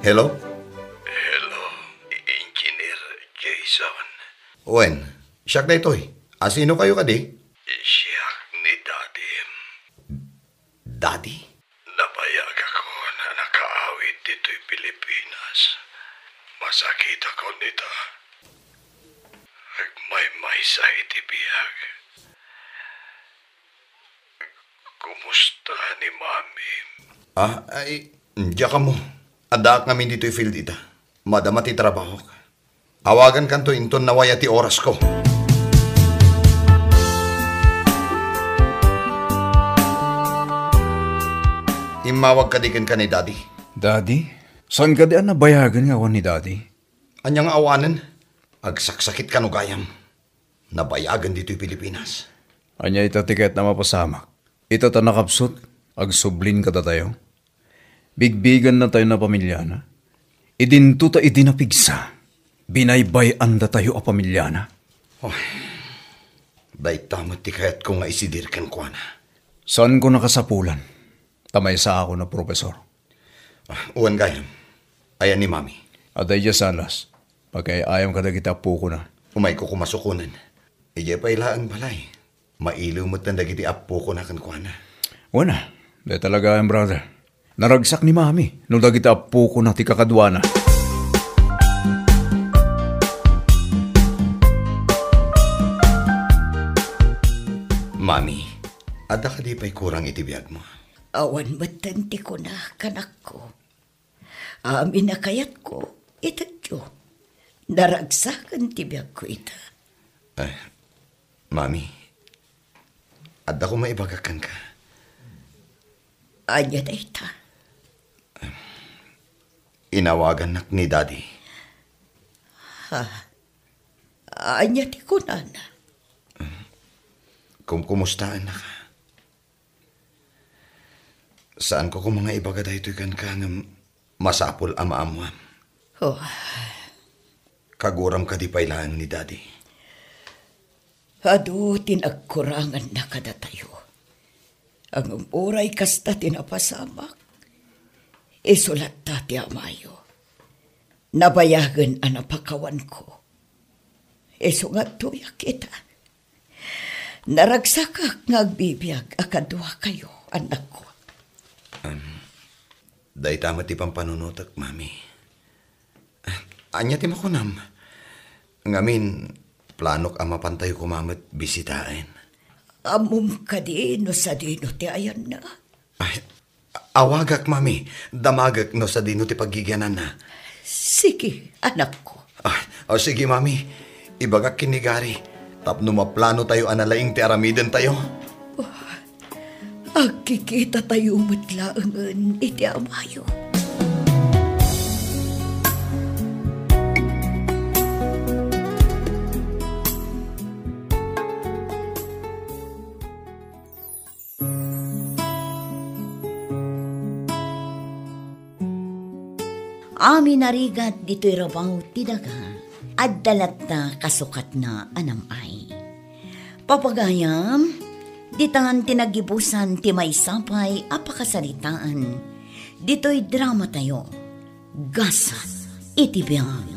Hello? Hello, Engineer Jason. Owen, siyak na ito eh. Asino kayo kadi? Siyak ni Daddy. Daddy? Nabayag ako na nakaawit dito'y Pilipinas. Masakit ako nito. May sa itibiyag. Kumusta ni Mami? Diya ka mo. Adak namin dito'y field ita. Madama ti trabaho ka. Awagan kanto inton nawaya ti oras ko. Imawag ka dikin ka ni Daddy. Daddy? Saan ka di nabayagan nga ni Daddy? Anyang awanan, agsaksakit ka no gayam. Nabayagan dito'y Pilipinas. Anya ita tiket na mapasamak. Ita ta nakapsot, agsublin ka ta tayo. Bigbigan na tayo na pamilya na. Idinto ta idinapigsa. Binaybayan da tayo a pamilya na. Oh, dahi tamot ti kayat ko nga isidirkan ko na. Saan ko nakasapulan? Tamay sa ako na profesor. Uwan gayam. Ayan ni Mami. Aday dya salas. Pagkayayam kada kita po ko na. Umay ko kumasukunan. Ije pa ilaan balay. Mailaw mo't na dagiti apo ko na kankwana. Wana, day talaga yan brother. Naragsak ni Mami, nung dagita po ko na ti kakadwana. Mami, ada ka di pa'y kurang itibiyag mo? Awan matanti ko na kanak ko. Amin na kayat ko, itatyo. Naragsakan tibiyag ko ita. Mami, ada ko maibagakan ka. Anya na ita. Inawagan nak ni Daddy. Anya ti ko na. Kumustaan na ka? Saan ko mga ibaga dahito kan ka ng masapol ama-amuam? Oh. Kaguram ka di pailaan ni Daddy. Ado tinagkurangan na kada tayo. Ang oray kasta tinapasamak. Isulat ta ti amayo. Nabayagan ang napakawan ko. Iso nga tuya kita. Naragsakak ngagbibiyag akadwa kayo, anak ko. Dahi tama ti pampanunutak, Mami. Anya ti makunam. Ngamin, planok ang mapantayo kumamat bisitain. Amum ka di no sa dino ti ayan na. Awagak, Mami. Damagak no sa dino ti pagigyanan na. Sige, anak ko. Sige, Mami. Ibagak kinigari. Tapno maplano tayo analaing ti aramiden tayo. Agkikita tayo matlaangan iti amayo. Amin narigat dito'y rabaw tidaga at dalat na kasukat na anamay. Papagayam, ditan tinagibusan ti maisapay apakasalitaan. Dito'y drama tayo. Gasa iti biyang.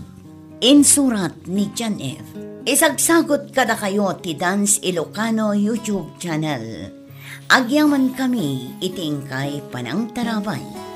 Insurat ni John F. Isagsagot kada kayo ti Dance Ilocano YouTube channel. Agyaman kami itingkay panang tarabay.